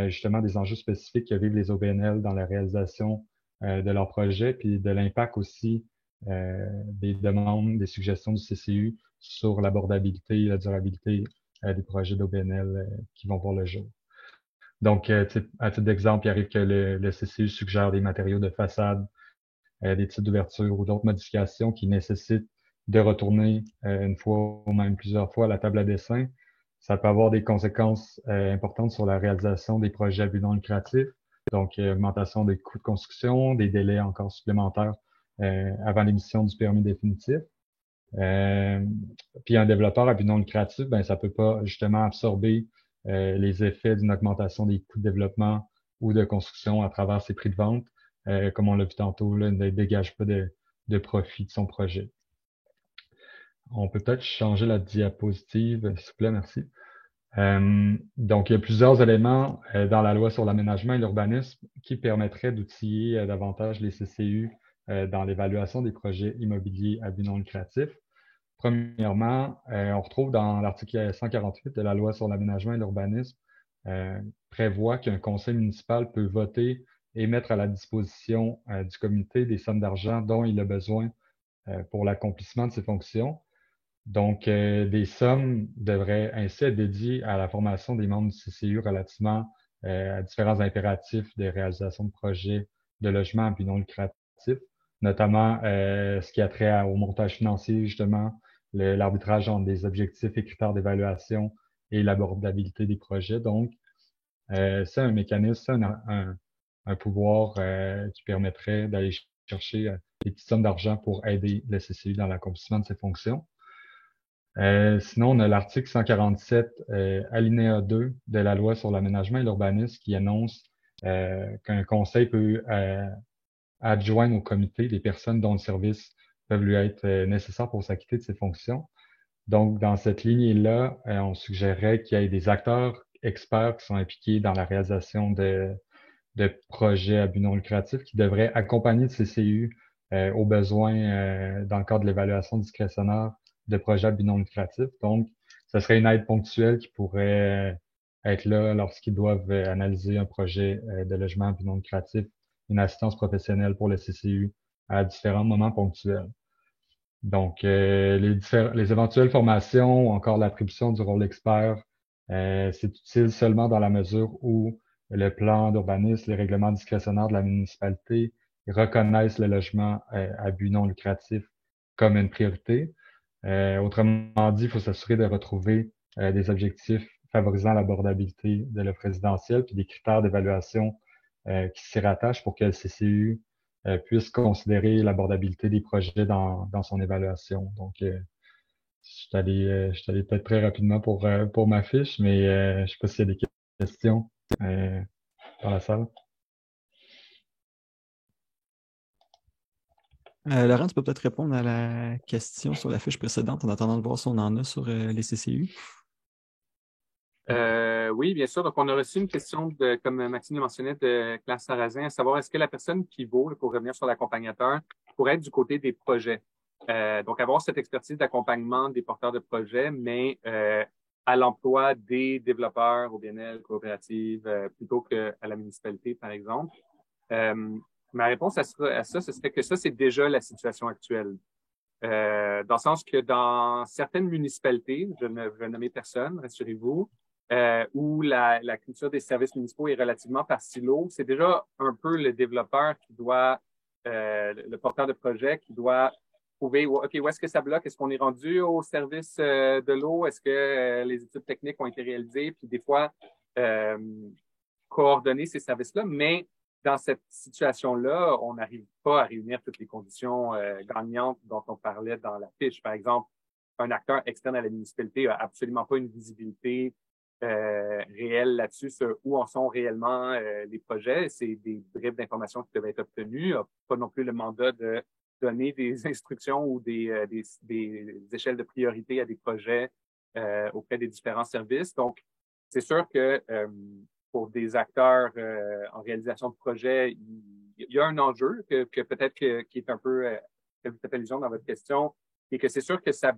justement des enjeux spécifiques que vivent les OBNL dans la réalisation de leurs projets, puis de l'impact aussi des demandes, des suggestions du CCU sur l'abordabilité et la durabilité des projets d'OBNL qui vont voir le jour. Donc, à titre d'exemple, il arrive que le CCU suggère des matériaux de façade, des types d'ouverture ou d'autres modifications qui nécessitent de retourner une fois ou même plusieurs fois à la table à dessin. Ça peut avoir des conséquences importantes sur la réalisation des projets à but non lucratif, donc augmentation des coûts de construction, des délais encore supplémentaires avant l'émission du permis définitif. Puis un développeur à but non lucratif, ben ça peut pas justement absorber les effets d'une augmentation des coûts de développement ou de construction à travers ses prix de vente. Comme on l'a vu tantôt, là, ne dégage pas de profit de son projet. On peut peut-être changer la diapositive, s'il vous plaît, merci. Donc, il y a plusieurs éléments dans la loi sur l'aménagement et l'urbanisme qui permettraient d'outiller davantage les CCU dans l'évaluation des projets immobiliers à but non lucratif. Premièrement, on retrouve dans l'article 148 de la loi sur l'aménagement et l'urbanisme prévoit qu'un conseil municipal peut voter et mettre à la disposition du comité des sommes d'argent dont il a besoin pour l'accomplissement de ses fonctions. Donc, des sommes devraient ainsi être dédiées à la formation des membres du CCU relativement à différents impératifs de réalisation de projets de logement à but non lucratif, notamment ce qui a trait au montage financier, justement, l'arbitrage entre des objectifs et critères d'évaluation et l'abordabilité des projets. Donc, c'est un mécanisme, un pouvoir qui permettrait d'aller chercher des petites sommes d'argent pour aider le CCU dans l'accomplissement de ses fonctions. Sinon, on a l'article 147, alinéa 2 de la loi sur l'aménagement et l'urbanisme qui annonce qu'un conseil peut adjoindre au comité des personnes dont le service peuvent lui être nécessaires pour s'acquitter de ses fonctions. Donc, dans cette lignée-là, on suggérerait qu'il y ait des acteurs experts qui sont impliqués dans la réalisation de projets à but non lucratif qui devraient accompagner le CCU aux besoins dans le cadre de l'évaluation discrétionnaire de projets à but non lucratif. Donc, ce serait une aide ponctuelle qui pourrait être là lorsqu'ils doivent analyser un projet de logement à but non lucratif, une assistance professionnelle pour le CCU à différents moments ponctuels. Donc, les éventuelles formations ou encore l'attribution du rôle d'expert, c'est utile seulement dans la mesure où le plan d'urbanisme, les règlements discrétionnaires de la municipalité reconnaissent le logement à but non lucratif comme une priorité. Autrement dit, il faut s'assurer de retrouver des objectifs favorisant l'abordabilité de l'offre résidentielle puis des critères d'évaluation qui s'y rattachent pour que le CCU puisse considérer l'abordabilité des projets dans son évaluation. Donc, je suis allé peut-être très rapidement pour ma fiche, mais je ne sais pas s'il y a des questions dans la salle? Laurent, tu peux peut-être répondre à la question sur la fiche précédente en attendant de voir si on en a sur les CCU. Oui, bien sûr. Donc, on a reçu une question comme Maxime le mentionnait, de Claire Sarrazin, à savoir est-ce que la personne pivot, pour revenir sur l'accompagnateur, pourrait être du côté des projets. Donc, avoir cette expertise d'accompagnement des porteurs de projets, mais à l'emploi des développeurs au BNL, coopératives, plutôt qu'à la municipalité, par exemple. Ma réponse à ça, ce serait que ça, c'est déjà la situation actuelle. Dans le sens que dans certaines municipalités, je ne veux nommer personne, rassurez-vous, où la culture des services municipaux est relativement par silo, c'est déjà un peu le développeur qui doit, le porteur de projet qui doit trouver, OK, où est-ce que ça bloque? Est-ce qu'on est rendu au service de l'eau? Est-ce que les études techniques ont été réalisées? Puis des fois, euh, coordonner ces services-là, mais dans cette situation-là, on n'arrive pas à réunir toutes les conditions gagnantes dont on parlait dans la fiche. Par exemple, un acteur externe à la municipalité n'a absolument pas une visibilité réelle là-dessus sur où en sont réellement les projets. C'est des bribes d'informations qui doivent être obtenues. Il n'a pas non plus le mandat de donner des instructions ou des échelles de priorité à des projets auprès des différents services. Donc, c'est sûr que pour des acteurs en réalisation de projet, il y a un enjeu que peut-être qui est un peu, que vous faites allusion dans votre question, et que c'est sûr que ça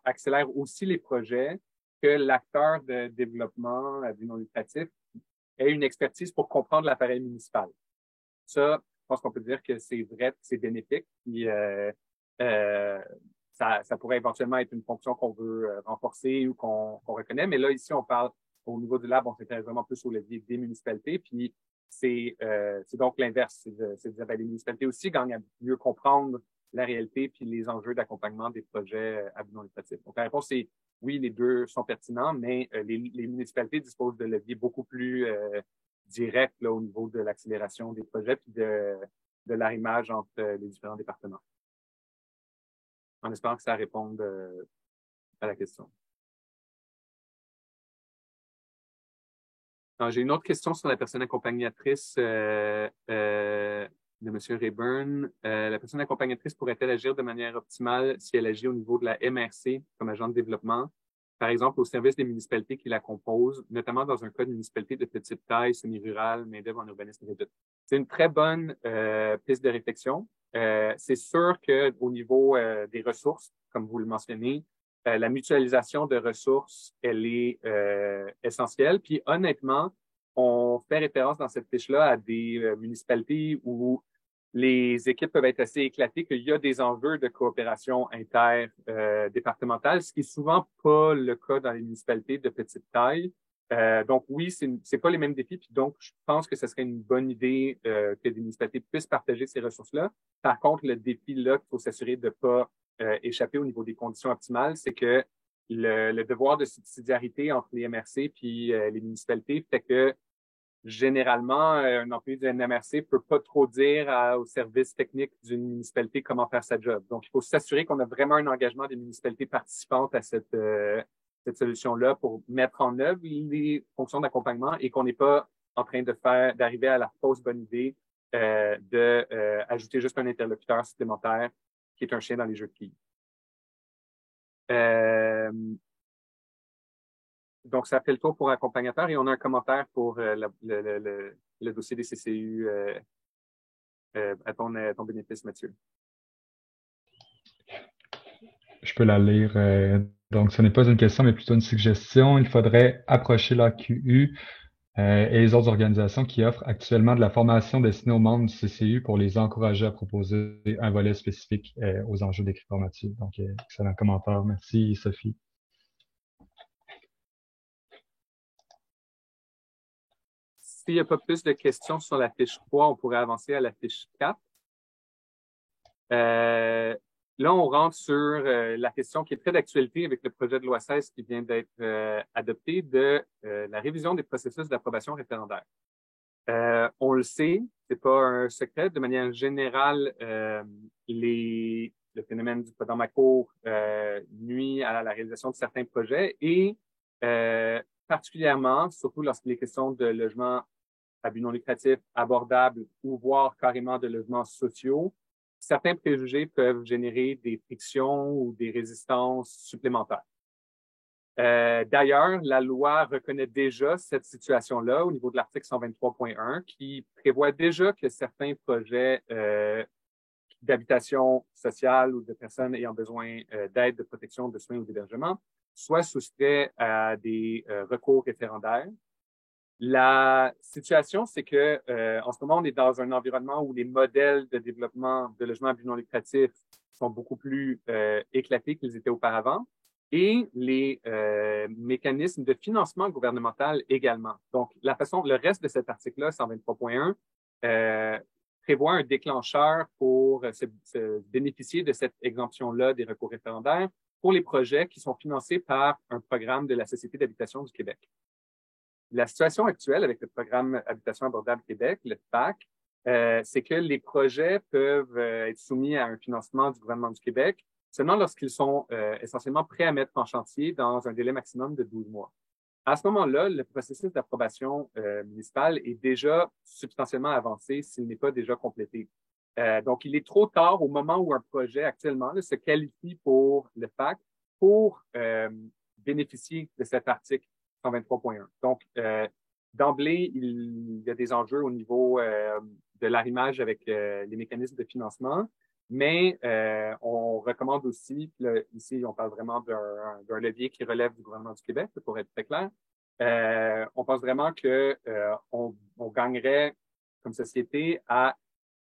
accélère aussi les projets, que l'acteur de développement à but non lucratif ait une expertise pour comprendre l'appareil municipal. Ça, je pense qu'on peut dire que c'est vrai, c'est bénéfique, puis ça pourrait éventuellement être une fonction qu'on veut renforcer ou qu'on reconnaît, mais là, ici, on parle au niveau du lab, on s'intéresse vraiment plus au levier des municipalités, puis c'est donc l'inverse, c'est de dire, ben, les municipalités aussi gagnent à mieux comprendre la réalité puis les enjeux d'accompagnement des projets à but non lucratif. Donc, la réponse, c'est oui, les deux sont pertinents, mais les municipalités disposent de leviers beaucoup plus directs là, au niveau de l'accélération des projets puis de l'arrimage entre les différents départements. En espérant que ça réponde à la question. J'ai une autre question sur la personne accompagnatrice de M. Rayburn. La personne accompagnatrice pourrait-elle agir de manière optimale si elle agit au niveau de la MRC comme agent de développement, par exemple au service des municipalités qui la composent, notamment dans un cas de municipalité de petite taille, semi-rurale, main-d'œuvre en urbanisme réduit? C'est une très bonne piste de réflexion. C'est sûr qu'au niveau des ressources, comme vous le mentionnez, la mutualisation de ressources, elle est essentielle. Puis honnêtement, on fait référence dans cette fiche-là à des municipalités où les équipes peuvent être assez éclatées, qu'il y a des enjeux de coopération interdépartementale, ce qui est souvent pas le cas dans les municipalités de petite taille. Donc oui, c'est pas les mêmes défis, puis donc je pense que ce serait une bonne idée que des municipalités puissent partager ces ressources-là. Par contre, le défi là qu'il faut s'assurer de pas échapper au niveau des conditions optimales, c'est que le devoir de subsidiarité entre les MRC puis les municipalités fait que généralement, un employé du MRC peut pas trop dire au service technique d'une municipalité comment faire sa job. Donc, il faut s'assurer qu'on a vraiment un engagement des municipalités participantes à cette solution-là pour mettre en œuvre les fonctions d'accompagnement et qu'on n'est pas en train d'arriver à la fausse bonne idée d'ajouter juste un interlocuteur supplémentaire qui est un chien dans les jeux de quilles. Donc, ça fait le tour pour accompagnateur et on a un commentaire pour le dossier des CCU à ton bénéfice, Mathieu. Je peux la lire. Donc, ce n'est pas une question, mais plutôt une suggestion. Il faudrait approcher l'AQU et les autres organisations qui offrent actuellement de la formation destinée aux membres du CCU pour les encourager à proposer un volet spécifique aux enjeux décrits par Mathieu. Donc, excellent commentaire. Merci, Sophie. S'il n'y a pas plus de questions sur la fiche 3, on pourrait avancer à la fiche 4. Là, on rentre sur la question qui est très d'actualité avec le projet de loi 16 qui vient d'être adopté de la révision des processus d'approbation référendaire. On le sait, c'est pas un secret. De manière générale, le phénomène du dans ma cour nuit à la réalisation de certains projets et particulièrement, surtout lorsqu'il est question de logements à but non lucratif, abordables ou voire carrément de logements sociaux, certains préjugés peuvent générer des frictions ou des résistances supplémentaires. D'ailleurs, la loi reconnaît déjà cette situation-là au niveau de l'article 123.1 qui prévoit déjà que certains projets d'habitation sociale ou de personnes ayant besoin d'aide, de protection, de soins ou d'hébergement soient soustraits à des recours référendaires. La situation, c'est que en ce moment, on est dans un environnement où les modèles de développement de logements à but non lucratif sont beaucoup plus éclatés qu'ils étaient auparavant et les mécanismes de financement gouvernemental également. Donc, le reste de cet article-là, 123.1, prévoit un déclencheur pour se bénéficier de cette exemption-là des recours référendaires pour les projets qui sont financés par un programme de la Société d'habitation du Québec. La situation actuelle avec le programme Habitation abordable Québec, le PAC, c'est que les projets peuvent être soumis à un financement du gouvernement du Québec seulement lorsqu'ils sont essentiellement prêts à mettre en chantier dans un délai maximum de 12 mois. À ce moment-là, le processus d'approbation municipale est déjà substantiellement avancé s'il n'est pas déjà complété. Donc, il est trop tard au moment où un projet actuellement là, se qualifie pour le PAC pour bénéficier de cet article 123.1. Donc, d'emblée, il y a des enjeux au niveau de l'arrimage avec les mécanismes de financement, mais on recommande aussi, là, ici, on parle vraiment d'un levier qui relève du gouvernement du Québec, pour être très clair. On pense vraiment que on gagnerait comme société à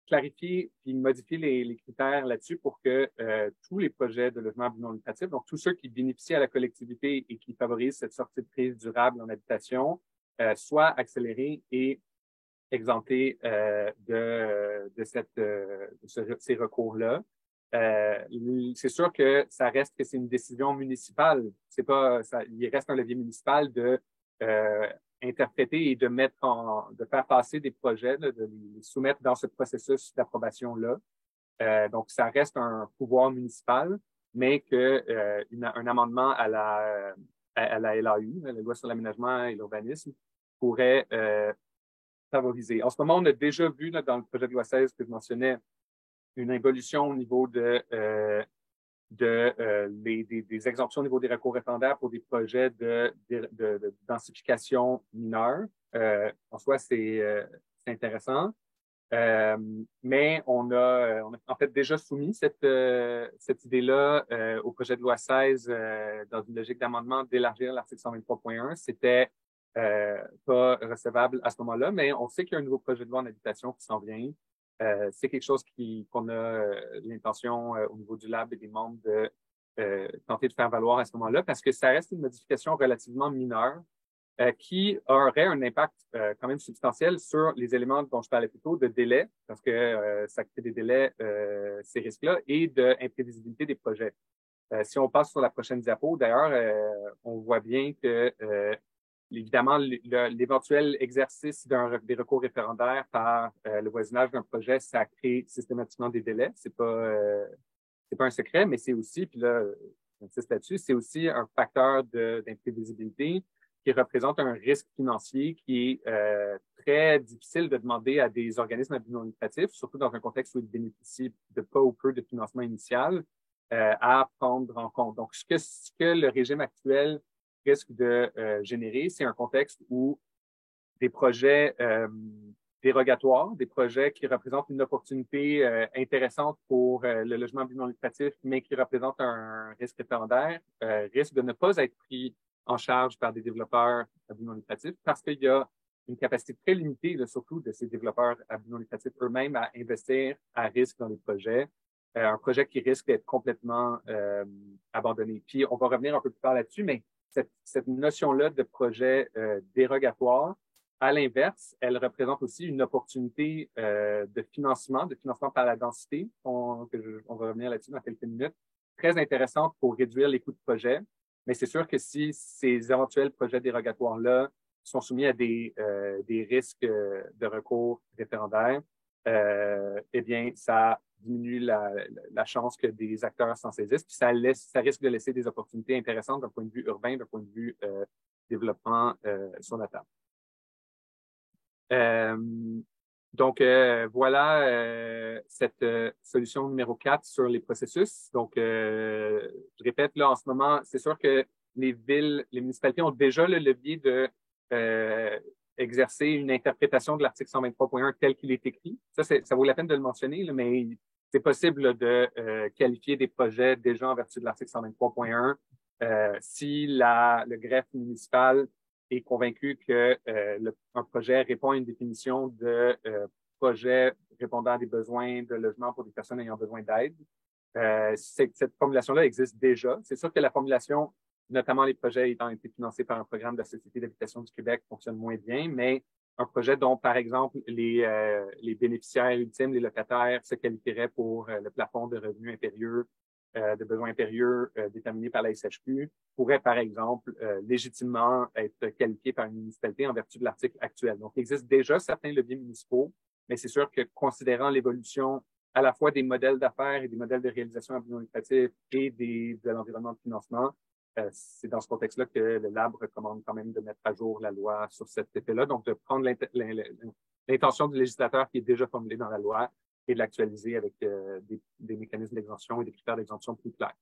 clarifier et modifier les critères là-dessus pour que tous les projets de logement à but non lucratif, donc tous ceux qui bénéficient à la collectivité et qui favorisent cette sortie de crise durable en habitation, soient accélérés et exemptés ces recours-là. C'est sûr que ça reste que c'est une décision municipale. C'est pas, il reste un levier municipal de interpréter et de de faire passer des projets, de les soumettre dans ce processus d'approbation-là. Donc, ça reste un pouvoir municipal, mais que un amendement à la LAU, la Loi sur l'aménagement et l'urbanisme, pourrait favoriser. En ce moment, on a déjà vu là, dans le projet de loi 16 que je mentionnais une évolution au niveau des exemptions au niveau des recours référendaires pour des projets de densification mineure. En soi, c'est intéressant. Mais on a en fait déjà soumis cette idée-là au projet de loi 16 dans une logique d'amendement d'élargir l'article 123.1. C'était pas recevable à ce moment-là, mais on sait qu'il y a un nouveau projet de loi en habitation qui s'en vient. C'est quelque chose qu'on a l'intention au niveau du lab et des membres de tenter de faire valoir à ce moment-là, parce que ça reste une modification relativement mineure qui aurait un impact quand même substantiel sur les éléments dont je parlais plus tôt, de délai, parce que ça crée des délais, ces risques-là, et d'imprévisibilité des projets. Si on passe sur la prochaine diapo, d'ailleurs, on voit bien que évidemment, l'éventuel exercice des recours référendaires par le voisinage d'un projet, ça crée systématiquement des délais. C'est pas un secret, mais c'est aussi, puis là, j'insiste là-dessus, c'est aussi un facteur d'imprévisibilité qui représente un risque financier qui est très difficile de demander à des organismes à but non lucratif, surtout dans un contexte où ils bénéficient de pas ou peu de financement initial, à prendre en compte. Donc, ce que le régime actuel risque de générer, c'est un contexte où des projets dérogatoires, des projets qui représentent une opportunité intéressante pour le logement à but non lucratif, mais qui représentent un risque référendaire, risquent de ne pas être pris en charge par des développeurs à but non lucratif parce qu'il y a une capacité très limitée, là, surtout de ces développeurs à but non lucratif eux-mêmes, à investir à risque dans les projets. Un projet qui risque d'être complètement abandonné. Puis, on va revenir un peu plus tard là-dessus, mais cette notion-là de projet dérogatoire, à l'inverse, elle représente aussi une opportunité de financement par la densité. On va revenir là-dessus dans quelques minutes. Très intéressante pour réduire les coûts de projet. Mais c'est sûr que si ces éventuels projets dérogatoires-là sont soumis à des risques de recours référendaires, eh bien, ça diminue la chance que des acteurs s'en saisissent, puis ça risque de laisser des opportunités intéressantes d'un point de vue urbain, d'un point de vue développement sur la table. Voilà cette solution numéro 4 sur les processus. Donc, je répète, là, en ce moment, c'est sûr que les municipalités ont déjà le levier de exercer une interprétation de l'article 123.1 tel qu'il est écrit. Ça vaut la peine de le mentionner, là, mais c'est possible là, de qualifier des projets déjà en vertu de l'article 123.1 si le greffe municipal est convaincu que un projet répond à une définition de projet répondant à des besoins de logement pour des personnes ayant besoin d'aide. Cette formulation-là existe déjà. C'est sûr que la formulation, notamment les projets ayant été financés par un programme de la Société d'habitation du Québec, fonctionne moins bien, mais un projet dont, par exemple, les bénéficiaires ultimes, les locataires, se qualifieraient pour le plafond de revenus impérieux, de besoins impérieux déterminés par la SHQ, pourrait, par exemple, légitimement être qualifié par une municipalité en vertu de l'article actuel. Donc, il existe déjà certains leviers municipaux, mais c'est sûr que considérant l'évolution à la fois des modèles d'affaires et des modèles de réalisation à but non lucratif et de l'environnement de financement, c'est dans ce contexte-là que le Lab recommande quand même de mettre à jour la loi sur cet effet-là, donc de prendre l'intention du législateur qui est déjà formulée dans la loi et de l'actualiser avec des mécanismes d'exemption et des critères d'exemption plus clairs.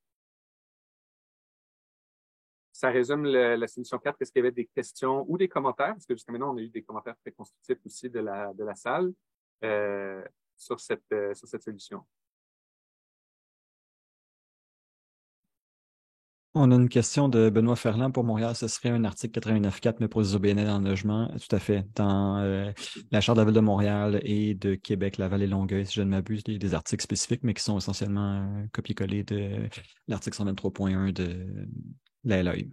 Ça résume la solution 4. Est-ce qu'il y avait des questions ou des commentaires? Parce que jusqu'à maintenant, on a eu des commentaires très constructifs aussi de la salle sur cette solution. On a une question de Benoît Ferland pour Montréal. Ce serait un article 89.4, mais pour les OBNL en logement. Tout à fait. Dans la Charte de la Ville de Montréal et de Québec, Laval et Longueuil, si je ne m'abuse, il y a des articles spécifiques, mais qui sont essentiellement copier-coller de l'article 123.1 de la LAU.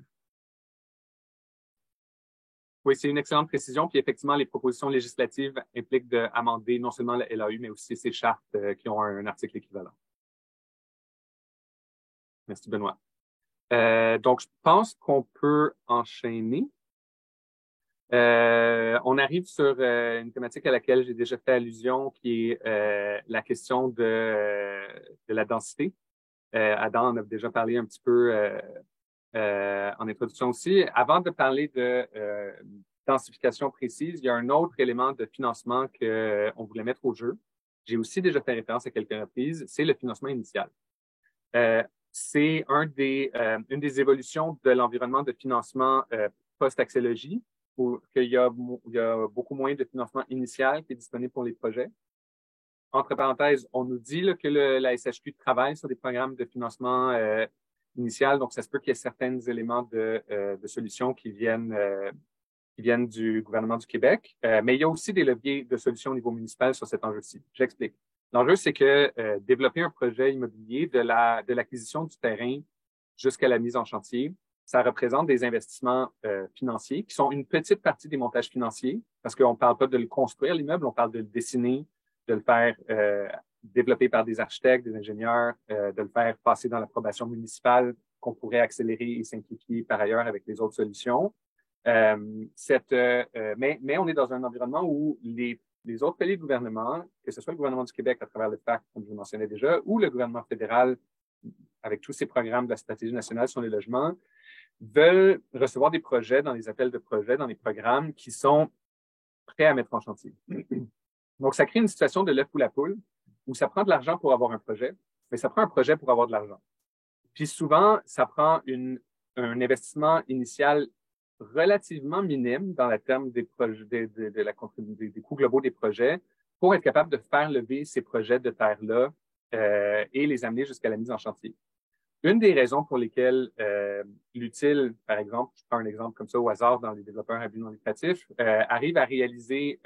Oui, c'est une excellente précision. Puis effectivement, les propositions législatives impliquent d'amender non seulement la LAU, mais aussi ces chartes qui ont un article équivalent. Merci, Benoît. Donc, je pense qu'on peut enchaîner. On arrive sur une thématique à laquelle j'ai déjà fait allusion, qui est la question de la densité. Adam en a déjà parlé un petit peu en introduction aussi. Avant de parler de densification précise, il y a un autre élément de financement qu'on voulait mettre au jeu. J'ai aussi déjà fait référence à quelques reprises, c'est le financement initial. C'est une des évolutions de l'environnement de financement post-axélogie, où il y a beaucoup moins de financement initial qui est disponible pour les projets. Entre parenthèses, on nous dit là, que la SHQ travaille sur des programmes de financement initial, donc ça se peut qu'il y ait certains éléments de solutions qui viennent du gouvernement du Québec, mais il y a aussi des leviers de solutions au niveau municipal sur cet enjeu-ci. J'explique. L'enjeu, c'est que développer un projet immobilier de l'acquisition du terrain jusqu'à la mise en chantier, ça représente des investissements financiers qui sont une petite partie des montages financiers, parce qu'on ne parle pas de le construire, l'immeuble, on parle de le dessiner, de le faire développer par des architectes, des ingénieurs, de le faire passer dans l'approbation municipale qu'on pourrait accélérer et simplifier par ailleurs avec les autres solutions. Mais on est dans un environnement où les autres paliers de gouvernement, que ce soit le gouvernement du Québec à travers le PAC, comme je le mentionnais déjà, ou le gouvernement fédéral avec tous ces programmes de la stratégie nationale sur les logements, veulent recevoir des projets dans les appels de projets, dans les programmes qui sont prêts à mettre en chantier. Donc, ça crée une situation de l'œuf ou la poule où ça prend de l'argent pour avoir un projet, mais ça prend un projet pour avoir de l'argent. Puis souvent, ça prend un investissement initial relativement minime dans le terme des projets, des coûts globaux des projets pour être capable de faire lever ces projets de terre-là et les amener jusqu'à la mise en chantier. Une des raisons pour lesquelles l'utile, par exemple, je prends un exemple comme ça au hasard dans les développeurs à but non lucratif, arrive à réaliser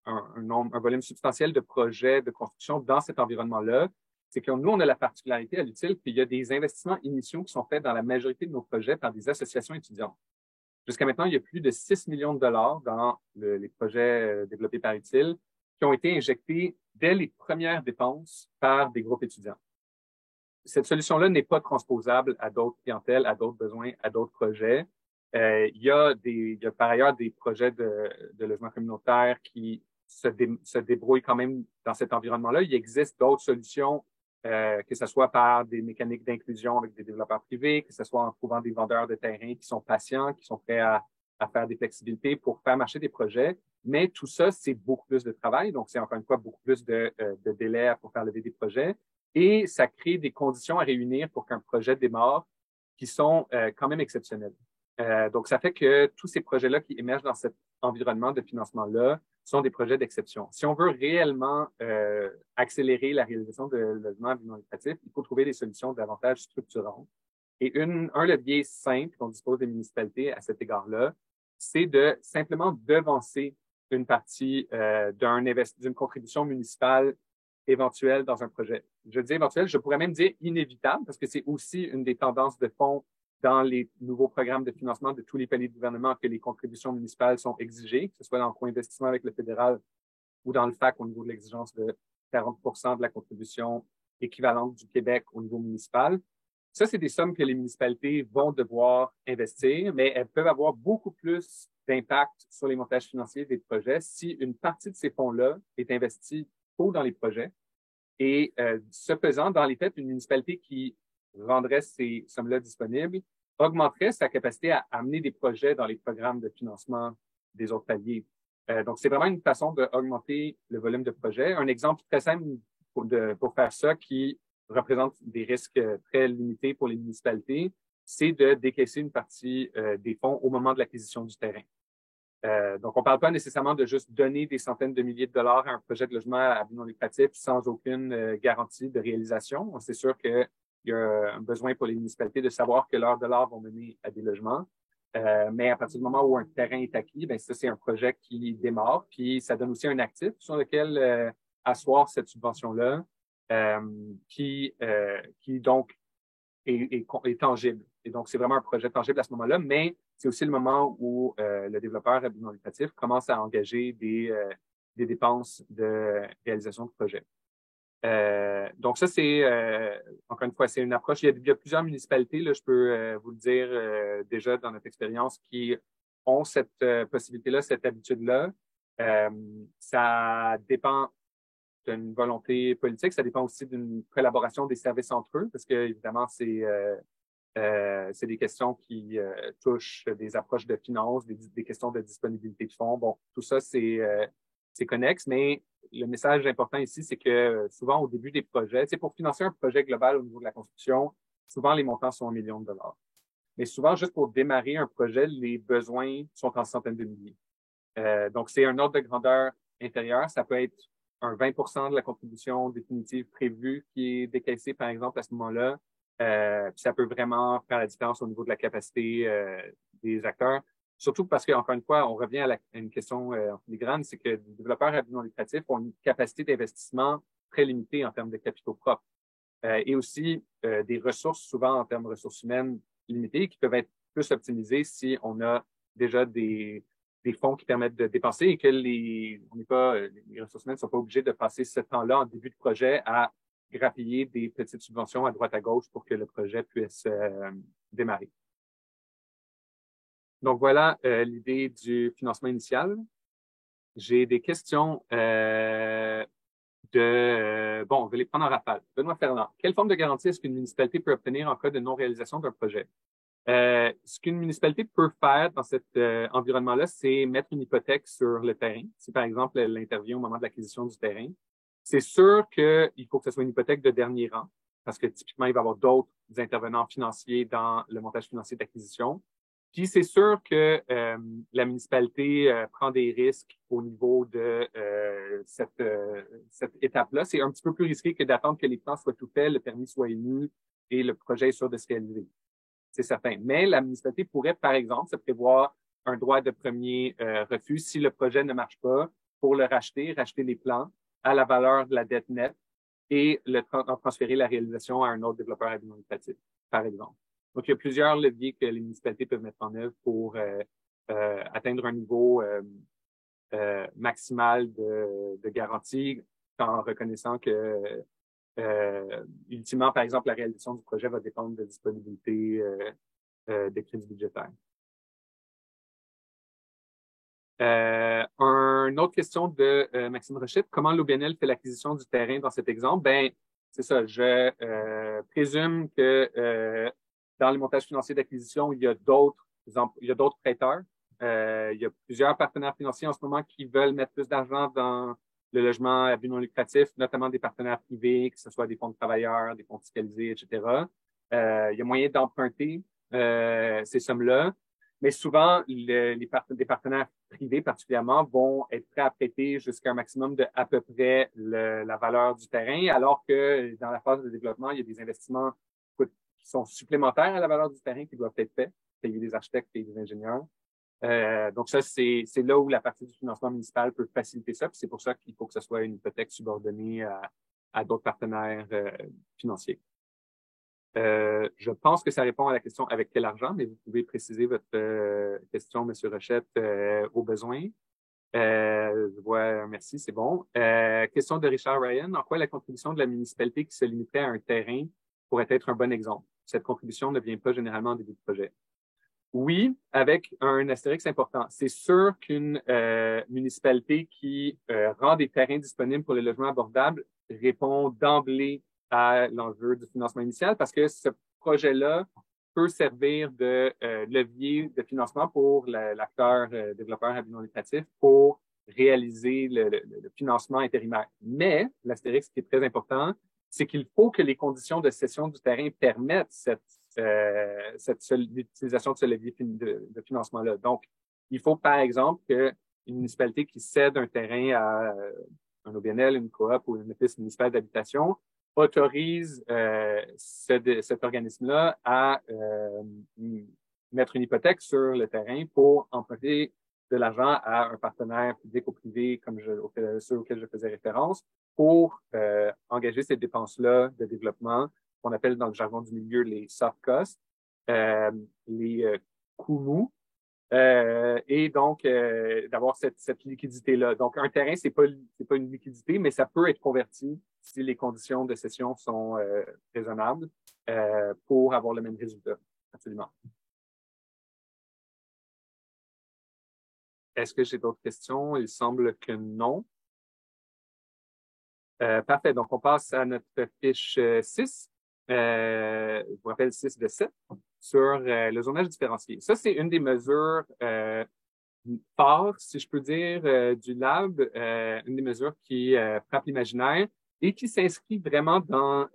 un volume substantiel de projets de construction dans cet environnement-là, c'est que nous, on a la particularité à l'utile qu'il y a des investissements initiaux qui sont faits dans la majorité de nos projets par des associations étudiantes. Jusqu'à maintenant, il y a plus de 6 millions de dollars dans les projets développés par Utile qui ont été injectés dès les premières dépenses par des groupes étudiants. Cette solution-là n'est pas transposable à d'autres clientèles, à d'autres besoins, à d'autres projets. Il y a par ailleurs des projets de logement communautaire qui se débrouillent quand même dans cet environnement-là. Il existe d'autres solutions que ce soit par des mécaniques d'inclusion avec des développeurs privés, que ce soit en trouvant des vendeurs de terrain qui sont patients, qui sont prêts à faire des flexibilités pour faire marcher des projets. Mais tout ça, c'est beaucoup plus de travail. Donc, c'est encore une fois beaucoup plus de délais pour faire lever des projets. Et ça crée des conditions à réunir pour qu'un projet démarre qui sont quand même exceptionnelles. Donc, ça fait que tous ces projets-là qui émergent dans cet environnement de financement-là sont des projets d'exception. Si on veut réellement accélérer la réalisation de logements à but non lucratif, il faut trouver des solutions davantage structurantes. Et un levier simple dont dispose les municipalités à cet égard-là, c'est de simplement devancer une partie d'une contribution municipale éventuelle dans un projet. Je dis éventuelle, je pourrais même dire inévitable, parce que c'est aussi une des tendances de fond dans les nouveaux programmes de financement de tous les paliers de gouvernement que les contributions municipales sont exigées, que ce soit dans le co-investissement avec le fédéral ou dans le FAC au niveau de l'exigence de 40% de la contribution équivalente du Québec au niveau municipal. Ça, c'est des sommes que les municipalités vont devoir investir, mais elles peuvent avoir beaucoup plus d'impact sur les montages financiers des projets si une partie de ces fonds-là est investie tôt dans les projets. Et ce faisant, dans les faits, une municipalité qui rendrait ces sommes-là disponibles augmenterait sa capacité à amener des projets dans les programmes de financement des autres paliers. Donc, c'est vraiment une façon d'augmenter le volume de projets. Un exemple très simple pour faire ça qui représente des risques très limités pour les municipalités, c'est de décaisser une partie des fonds au moment de l'acquisition du terrain. Donc, on ne parle pas nécessairement de juste donner des centaines de milliers de dollars à un projet de logement à but non lucratif sans aucune garantie de réalisation. C'est sûr qu'il y a un besoin pour les municipalités de savoir que leurs dollars vont mener à des logements. Mais à partir du moment où un terrain est acquis, ben ça, c'est un projet qui démarre, puis ça donne aussi un actif sur lequel asseoir cette subvention-là, qui donc est tangible. Et donc, c'est vraiment un projet tangible à ce moment-là, mais c'est aussi le moment où le développeur à but non lucratif commence à engager des dépenses de réalisation de projet. Donc ça, c'est encore une fois, c'est une approche. Il y a plusieurs municipalités, là, je peux vous le dire déjà dans notre expérience, qui ont cette possibilité-là, cette habitude-là. Ça dépend d'une volonté politique, ça dépend aussi d'une collaboration des services entre eux, parce que évidemment, c'est des questions qui touchent des approches de finances, des questions de disponibilité de fonds. Bon, tout ça, c'est connexe, mais le message important ici, c'est que souvent au début des projets, pour financer un projet global au niveau de la construction, souvent les montants sont en millions de dollars. Mais souvent, juste pour démarrer un projet, les besoins sont en centaines de milliers. Donc, c'est un ordre de grandeur intérieur. Ça peut être un 20% de la contribution définitive prévue qui est décaissée, par exemple, à ce moment-là. Puis ça peut vraiment faire la différence au niveau de la capacité des acteurs. Surtout parce qu'encore une fois, on revient à une question en filigrane, c'est que les développeurs à but non lucratif ont une capacité d'investissement très limitée en termes de capitaux propres et aussi des ressources, souvent en termes de ressources humaines limitées, qui peuvent être plus optimisées si on a déjà des fonds qui permettent de dépenser et que les ressources humaines ne sont pas obligées de passer ce temps-là en début de projet à grappiller des petites subventions à droite à gauche pour que le projet puisse démarrer. Donc voilà l'idée du financement initial. J'ai des questions bon, on va les prendre en rafale. Benoît Ferland, quelle forme de garantie est-ce qu'une municipalité peut obtenir en cas de non-réalisation d'un projet? Ce qu'une municipalité peut faire dans cet environnement-là, c'est mettre une hypothèque sur le terrain. Si par exemple, elle intervient au moment de l'acquisition du terrain, c'est sûr qu'il faut que ce soit une hypothèque de dernier rang, parce que typiquement, il va y avoir d'autres intervenants financiers dans le montage financier d'acquisition. Puis c'est sûr que la municipalité prend des risques au niveau de cette étape-là. C'est un petit peu plus risqué que d'attendre que les plans soient tout faits, le permis soit émis et le projet est sûr de se réaliser. C'est certain. Mais la municipalité pourrait, par exemple, se prévoir un droit de premier refus si le projet ne marche pas pour le racheter les plans à la valeur de la dette nette et en transférer la réalisation à un autre développeur à but non lucratif, par exemple. Donc, il y a plusieurs leviers que les municipalités peuvent mettre en œuvre pour atteindre un niveau maximal de garantie en reconnaissant que ultimement, par exemple, la réalisation du projet va dépendre de la disponibilité des crédits budgétaires. Une autre question de Maxime Rochette. Comment l'OBNL fait l'acquisition du terrain dans cet exemple? Ben, c'est ça. Je présume que dans les montages financiers d'acquisition, il y a d'autres prêteurs. Il y a plusieurs partenaires financiers en ce moment qui veulent mettre plus d'argent dans le logement à but non lucratif, notamment des partenaires privés, que ce soit des fonds de travailleurs, des fonds fiscalisés, etc. Il y a moyen d'emprunter ces sommes-là. Mais souvent, des partenaires privés particulièrement vont être prêts à prêter jusqu'à un maximum de à peu près la valeur du terrain, alors que dans la phase de développement, il y a des investissements qui sont supplémentaires à la valeur du terrain qui doivent être faits, payer des architectes et des ingénieurs. Donc ça, c'est là où la partie du financement municipal peut faciliter ça, puis c'est pour ça qu'il faut que ce soit une hypothèque subordonnée à d'autres partenaires financiers. Je pense que ça répond à la question avec quel argent, mais vous pouvez préciser votre question, M. Rochette, au besoin. Je vois, merci, c'est bon. Question de Richard Ryan. En quoi la contribution de la municipalité qui se limitait à un terrain pourrait être un bon exemple? Cette contribution ne vient pas généralement en début de projet. Oui, avec un astérix important. C'est sûr qu'une municipalité qui rend des terrains disponibles pour les logements abordables répond d'emblée à l'enjeu du financement initial parce que ce projet-là peut servir de levier de financement pour l'acteur développeur à but non lucratif pour réaliser le financement intérimaire. Mais l'astérix qui est très important, c'est qu'il faut que les conditions de cession du terrain permettent l'utilisation de ce levier de financement-là. Donc, il faut, par exemple, qu'une municipalité qui cède un terrain à un OBNL, une coop ou une office municipal d'habitation autorise cet organisme-là à mettre une hypothèque sur le terrain pour emprunter de l'argent à un partenaire public ou privé, comme ceux auxquels je faisais référence, pour engager ces dépenses-là de développement qu'on appelle dans le jargon du milieu les soft costs, les coûts mous, et donc d'avoir cette liquidité-là. Donc, un terrain, c'est pas une liquidité, mais ça peut être converti si les conditions de cession sont raisonnables pour avoir le même résultat. Absolument. Est-ce que j'ai d'autres questions? Il semble que non. Parfait. Donc, on passe à notre fiche 6. Je vous rappelle 6 de 7 sur le zonage différencié. Ça, c'est une des mesures phares, si je peux dire, du lab, une des mesures qui frappe l'imaginaire et qui s'inscrit vraiment dans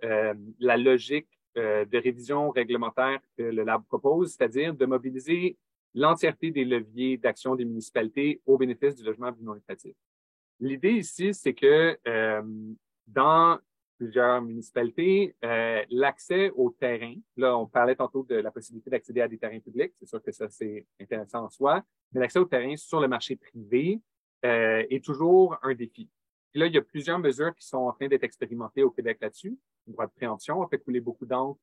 la logique de révision réglementaire que le lab propose, c'est-à-dire de mobiliser l'entièreté des leviers d'action des municipalités au bénéfice du logement à but non lucratif. L'idée ici, c'est que dans plusieurs municipalités, l'accès au terrain, là, on parlait tantôt de la possibilité d'accéder à des terrains publics, c'est sûr que ça, c'est intéressant en soi, mais l'accès au terrain sur le marché privé est toujours un défi. Puis là, il y a plusieurs mesures qui sont en train d'être expérimentées au Québec là-dessus. Le droit de préemption a fait couler beaucoup d'encre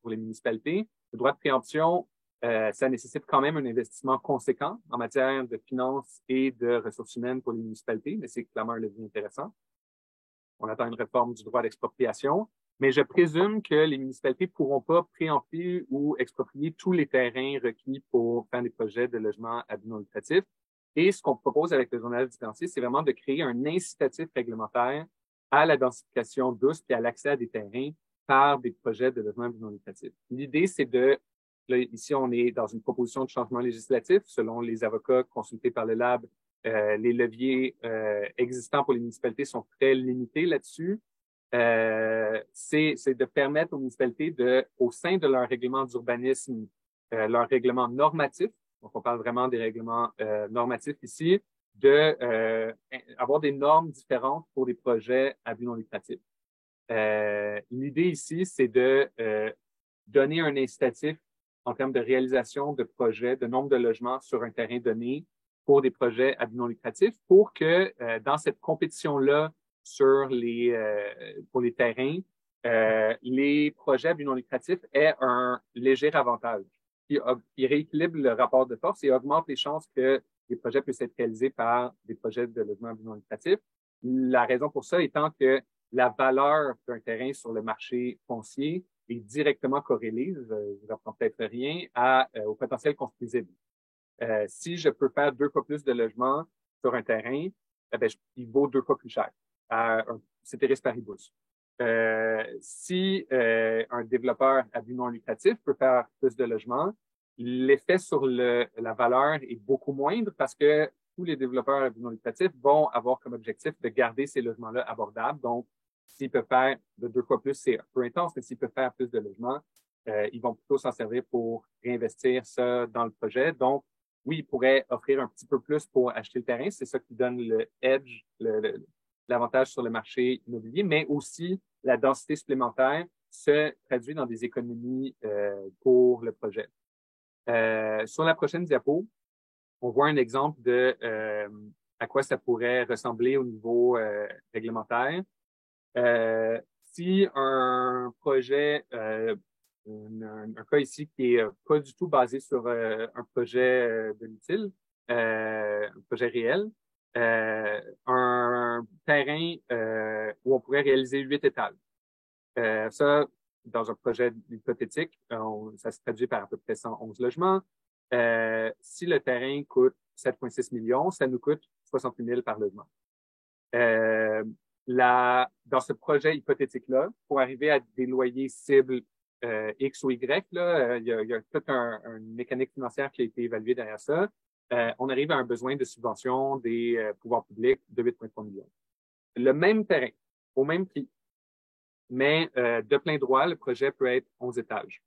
pour les municipalités. Le droit de préemption, ça nécessite quand même un investissement conséquent en matière de finances et de ressources humaines pour les municipalités, mais c'est clairement un levier intéressant. On attend une réforme du droit d'expropriation, mais je présume que les municipalités pourront pas préempter ou exproprier tous les terrains requis pour faire des projets de logement à but non lucratif. Et ce qu'on propose avec le zonage différencié, c'est vraiment de créer un incitatif réglementaire à la densification douce et à l'accès à des terrains par des projets de logement à but non lucratif. L'idée, c'est là, ici, on est dans une proposition de changement législatif. Selon les avocats consultés par le lab, les leviers existants pour les municipalités sont très limités là-dessus. C'est de permettre aux municipalités au sein de leur règlement d'urbanisme, leur règlement normatif, donc on parle vraiment des règlements normatifs ici, avoir des normes différentes pour des projets à but non lucratif. L'idée ici, c'est de donner un incitatif en termes de réalisation de projets, de nombre de logements sur un terrain donné pour des projets à but non lucratif, pour que dans cette compétition-là pour les terrains, les projets à but non lucratif aient un léger avantage qui rééquilibre le rapport de force et augmente les chances que les projets puissent être réalisés par des projets de logement à but non lucratif. La raison pour ça étant que la valeur d'un terrain sur le marché foncier est directement corrélée, je vous apprends peut-être rien, au potentiel construisible. Si je peux faire 2 fois plus de logements sur un terrain, il vaut 2 fois plus cher. Ceteris paribus. si un développeur à but non lucratif peut faire plus de logements, l'effet sur la valeur est beaucoup moindre parce que tous les développeurs à but non lucratif vont avoir comme objectif de garder ces logements-là abordables. Donc, s'ils peuvent faire de 2 fois plus, c'est un peu intense, mais s'ils peuvent faire plus de logements, ils vont plutôt s'en servir pour réinvestir ça dans le projet. Donc, oui, ils pourraient offrir un petit peu plus pour acheter le terrain. C'est ça qui donne le edge, l'avantage sur le marché immobilier, mais aussi la densité supplémentaire se traduit dans des économies pour le projet. Sur la prochaine diapo, on voit un exemple de à quoi ça pourrait ressembler au niveau réglementaire. Si un projet, un cas ici qui est pas du tout basé sur un projet de l'utile, un projet réel, un terrain où on pourrait réaliser 8 étages. Ça, dans un projet hypothétique, ça se traduit par à peu près 111 logements. Si le terrain coûte 7,6 millions, ça nous coûte 68 000 par logement. Dans ce projet hypothétique-là, pour arriver à des loyers cibles X ou Y, là, il y a toute une mécanique financière qui a été évaluée derrière ça. On arrive à un besoin de subvention des pouvoirs publics de 8,3 millions. Le même terrain, au même prix, mais de plein droit, le projet peut être 11 étages.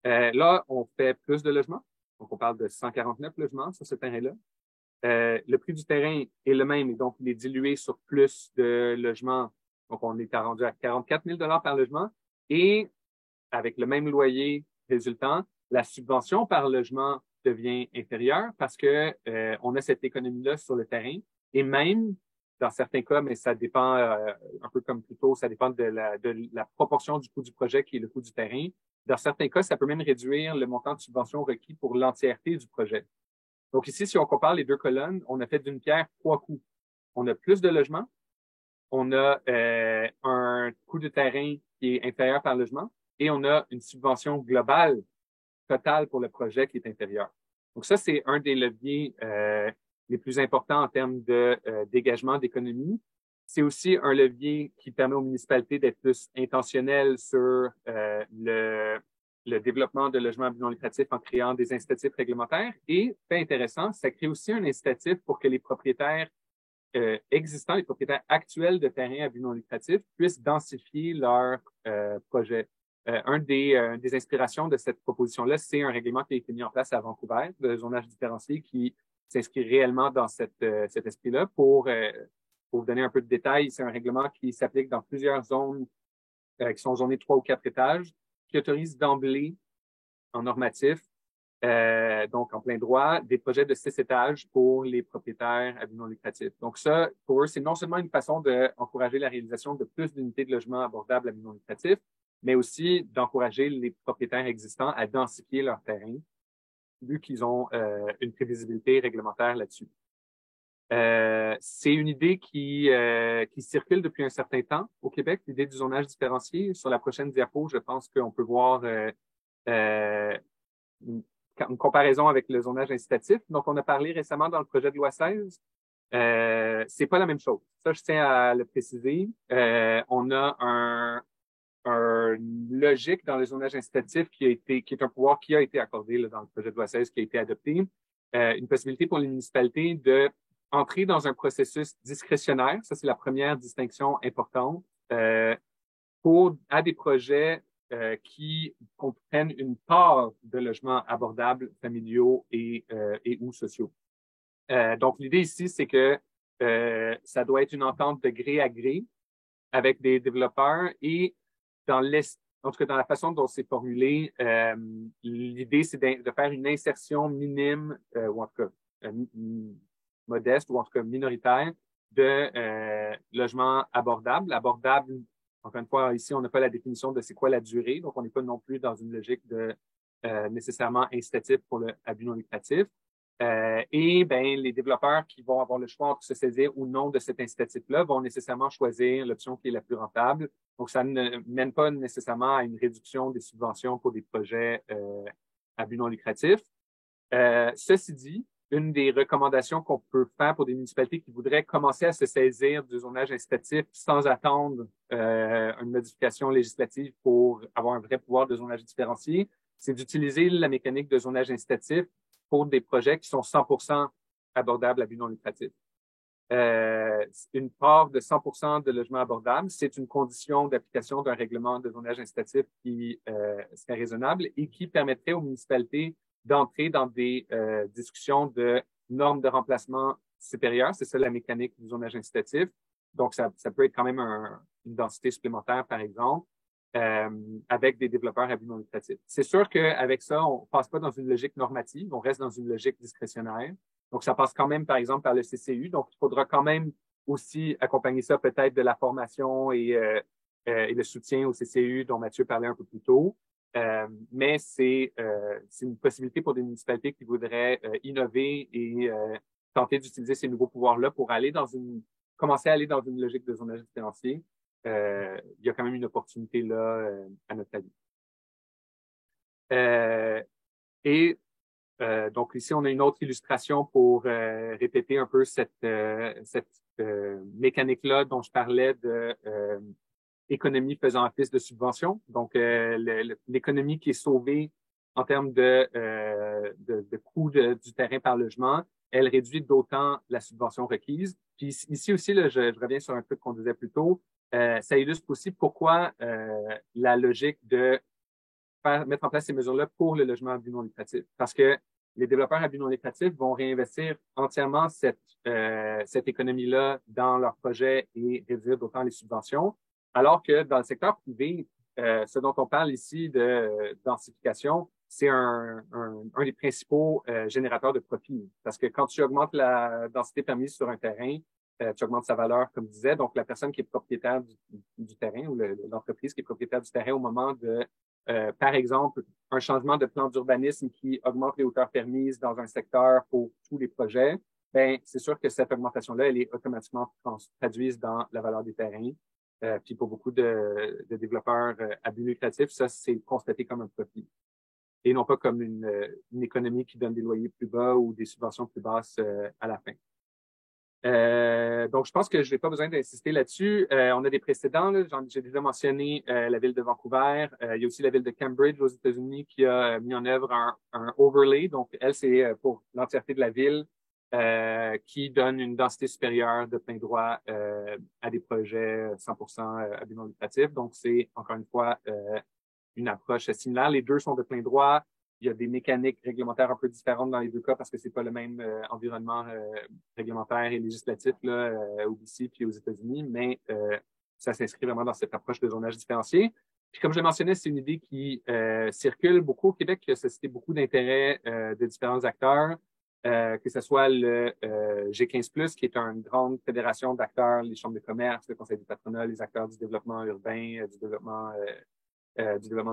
Là, on fait plus de logements. Donc, on parle de 149 logements sur ce terrain-là. Le prix du terrain est le même et donc il est dilué sur plus de logements. Donc, on est rendu à 44 000 par logement. Et avec le même loyer résultant, la subvention par logement devient inférieure parce que on a cette économie-là sur le terrain. Et même, dans certains cas, mais ça dépend un peu comme plus tôt, ça dépend de la proportion du coût du projet qui est le coût du terrain. Dans certains cas, ça peut même réduire le montant de subvention requis pour l'entièreté du projet. Donc ici, si on compare les deux colonnes, on a fait d'une pierre 3 coups. On a plus de logements, on a un coût de terrain qui est inférieur par logement et on a une subvention globale totale pour le projet qui est inférieure. Donc ça, c'est un des leviers les plus importants en termes de dégagement d'économie. C'est aussi un levier qui permet aux municipalités d'être plus intentionnelles sur le développement de logements à but non lucratif en créant des incitatifs réglementaires. Et, fait intéressant, ça crée aussi un incitatif pour que les propriétaires existants, les propriétaires actuels de terrains à but non lucratif puissent densifier leur projet. Des inspirations de cette proposition-là, c'est un règlement qui a été mis en place à Vancouver, le zonage différencié, qui s'inscrit réellement dans cet esprit-là. Pour vous donner un peu de détails, c'est un règlement qui s'applique dans plusieurs zones qui sont zonées 3 ou 4 étages, qui autorise d'emblée, en normatif, donc en plein droit, des projets de 6 étages pour les propriétaires à but non lucratif. Donc ça, pour eux, c'est non seulement une façon d'encourager la réalisation de plus d'unités de logement abordables à but non lucratif, mais aussi d'encourager les propriétaires existants à densifier leur terrain, vu qu'ils ont une prévisibilité réglementaire là-dessus. C'est une idée qui circule depuis un certain temps au Québec, l'idée du zonage différencié. Sur la prochaine diapo, je pense qu'on peut voir une comparaison avec le zonage incitatif. Donc, on a parlé récemment dans le projet de loi 16. C'est pas la même chose. Ça, je tiens à le préciser. On a un logique dans le zonage incitatif qui est un pouvoir qui a été accordé là, dans le projet de loi 16 qui a été adopté. Une possibilité pour les municipalités de entrer dans un processus discrétionnaire. Ça, c'est la première distinction importante à des projets qui comprennent une part de logements abordables, familiaux et ou sociaux. Donc, l'idée ici, c'est que ça doit être une entente de gré à gré avec des développeurs et en tout cas, dans la façon dont c'est formulé, l'idée, c'est de faire une insertion minime, ou en tout cas modeste, ou en tout cas minoritaire, de logements abordables. Abordable, encore une fois, ici, on n'a pas la définition de c'est quoi la durée, donc on n'est pas non plus dans une logique de nécessairement incitatif pour le à but non lucratif. Et ben les développeurs qui vont avoir le choix entre se saisir ou non de cet incitatif-là vont nécessairement choisir l'option qui est la plus rentable. Donc, ça ne mène pas nécessairement à une réduction des subventions pour des projets à but non lucratif. Ceci dit, une des recommandations qu'on peut faire pour des municipalités qui voudraient commencer à se saisir du zonage incitatif sans attendre une modification législative pour avoir un vrai pouvoir de zonage différencié, c'est d'utiliser la mécanique de zonage incitatif pour des projets qui sont 100% abordables à but non lucratif. Une part de 100% de logements abordables, c'est une condition d'application d'un règlement de zonage incitatif qui serait raisonnable et qui permettrait aux municipalités d'entrer dans des discussions de normes de remplacement supérieures. C'est ça la mécanique du zonage incitatif. Donc, ça peut être quand même une densité supplémentaire, par exemple, avec des développeurs à but non lucratif. C'est sûr qu'avec ça, on passe pas dans une logique normative, on reste dans une logique discrétionnaire. Donc, ça passe quand même, par exemple, par le CCU. Donc, il faudra quand même aussi accompagner ça peut-être de la formation et le soutien au CCU dont Mathieu parlait un peu plus tôt. Mais c'est une possibilité pour des municipalités qui voudraient innover et tenter d'utiliser ces nouveaux pouvoirs-là pour commencer à aller dans une logique de zonage différencié. Il y a quand même une opportunité là, à notre avis. Donc ici, on a une autre illustration pour répéter un peu cette mécanique-là dont je parlais de économie faisant office de subvention. Donc, l'économie qui est sauvée en termes de coût du terrain par logement, elle réduit d'autant la subvention requise. Puis ici aussi, là, je reviens sur un truc qu'on disait plus tôt, ça illustre aussi pourquoi la logique de mettre en place ces mesures-là pour le logement à but non lucratif. Parce que les développeurs à but non lucratif vont réinvestir entièrement cette économie-là dans leurs projets et réduire d'autant les subventions. Alors que dans le secteur privé, ce dont on parle ici de densification, c'est un des principaux générateurs de profit. Parce que quand tu augmentes la densité permise sur un terrain, tu augmentes sa valeur, comme je disais. Donc, la personne qui est propriétaire du terrain ou l'entreprise qui est propriétaire du terrain au moment de par exemple, un changement de plan d'urbanisme qui augmente les hauteurs permises dans un secteur pour tous les projets, ben c'est sûr que cette augmentation-là, elle est automatiquement traduite dans la valeur des terrains. Puis pour beaucoup de développeurs à but lucratif, ça, c'est constaté comme un profit. Et non pas comme une économie qui donne des loyers plus bas ou des subventions plus basses à la fin. Donc, je pense que je n'ai pas besoin d'insister là-dessus. On a des précédents. J'ai déjà mentionné la ville de Vancouver. Il y a aussi la ville de Cambridge aux États-Unis qui a mis en œuvre un overlay. Donc, elle, c'est pour l'entièreté de la ville qui donne une densité supérieure de plein droit à des projets 100% à but non lucratif. Donc, c'est encore une fois une approche similaire. Les deux sont de plein droit. Il y a des mécaniques réglementaires un peu différentes dans les deux cas parce que c'est pas le même environnement réglementaire et législatif là, au BC puis aux États-Unis, mais ça s'inscrit vraiment dans cette approche de zonage différencié. Puis comme je le mentionnais, c'est une idée qui circule beaucoup au Québec, qui a suscité beaucoup d'intérêt de différents acteurs, que ce soit le G15+, qui est une grande fédération d'acteurs, les chambres de commerce, le conseil du patronat, les acteurs du développement urbain, du développement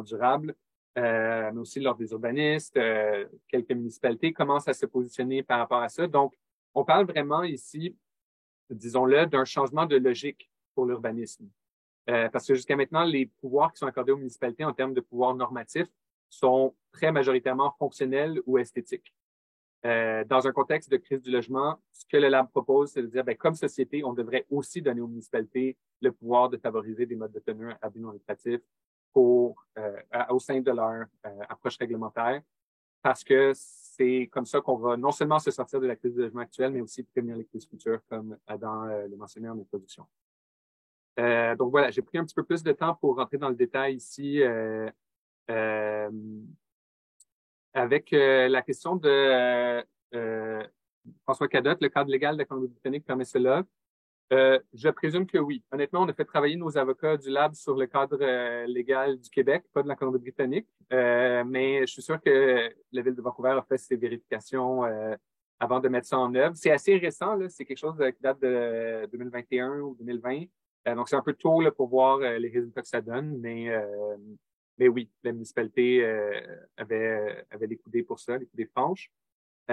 durable. Mais aussi l'Ordre des urbanistes, quelques municipalités commencent à se positionner par rapport à ça. Donc, on parle vraiment ici, disons-le, d'un changement de logique pour l'urbanisme. Parce que jusqu'à maintenant, les pouvoirs qui sont accordés aux municipalités en termes de pouvoirs normatifs sont très majoritairement fonctionnels ou esthétiques. Dans un contexte de crise du logement, ce que le Lab propose, c'est de dire, comme société, on devrait aussi donner aux municipalités le pouvoir de favoriser des modes de tenue à but non lucratif au sein de leur approche réglementaire, parce que c'est comme ça qu'on va non seulement se sortir de la crise du logement actuelle, mais aussi prévenir les crises futures, comme Adam le mentionnait en introduction. Donc voilà, j'ai pris un petit peu plus de temps pour rentrer dans le détail ici avec la question de François Cadotte, le cadre légal de la Colombie-Britannique permet cela. Je présume que oui. Honnêtement, on a fait travailler nos avocats du Lab sur le cadre légal du Québec, pas de la Colombie-Britannique, mais je suis sûr que la Ville de Vancouver a fait ses vérifications avant de mettre ça en œuvre. C'est assez récent, là. C'est quelque chose qui date de 2021 ou 2020. Donc, c'est un peu tôt là, pour voir les résultats que ça donne, mais oui, la municipalité avait les coudées pour ça, les coudées franches.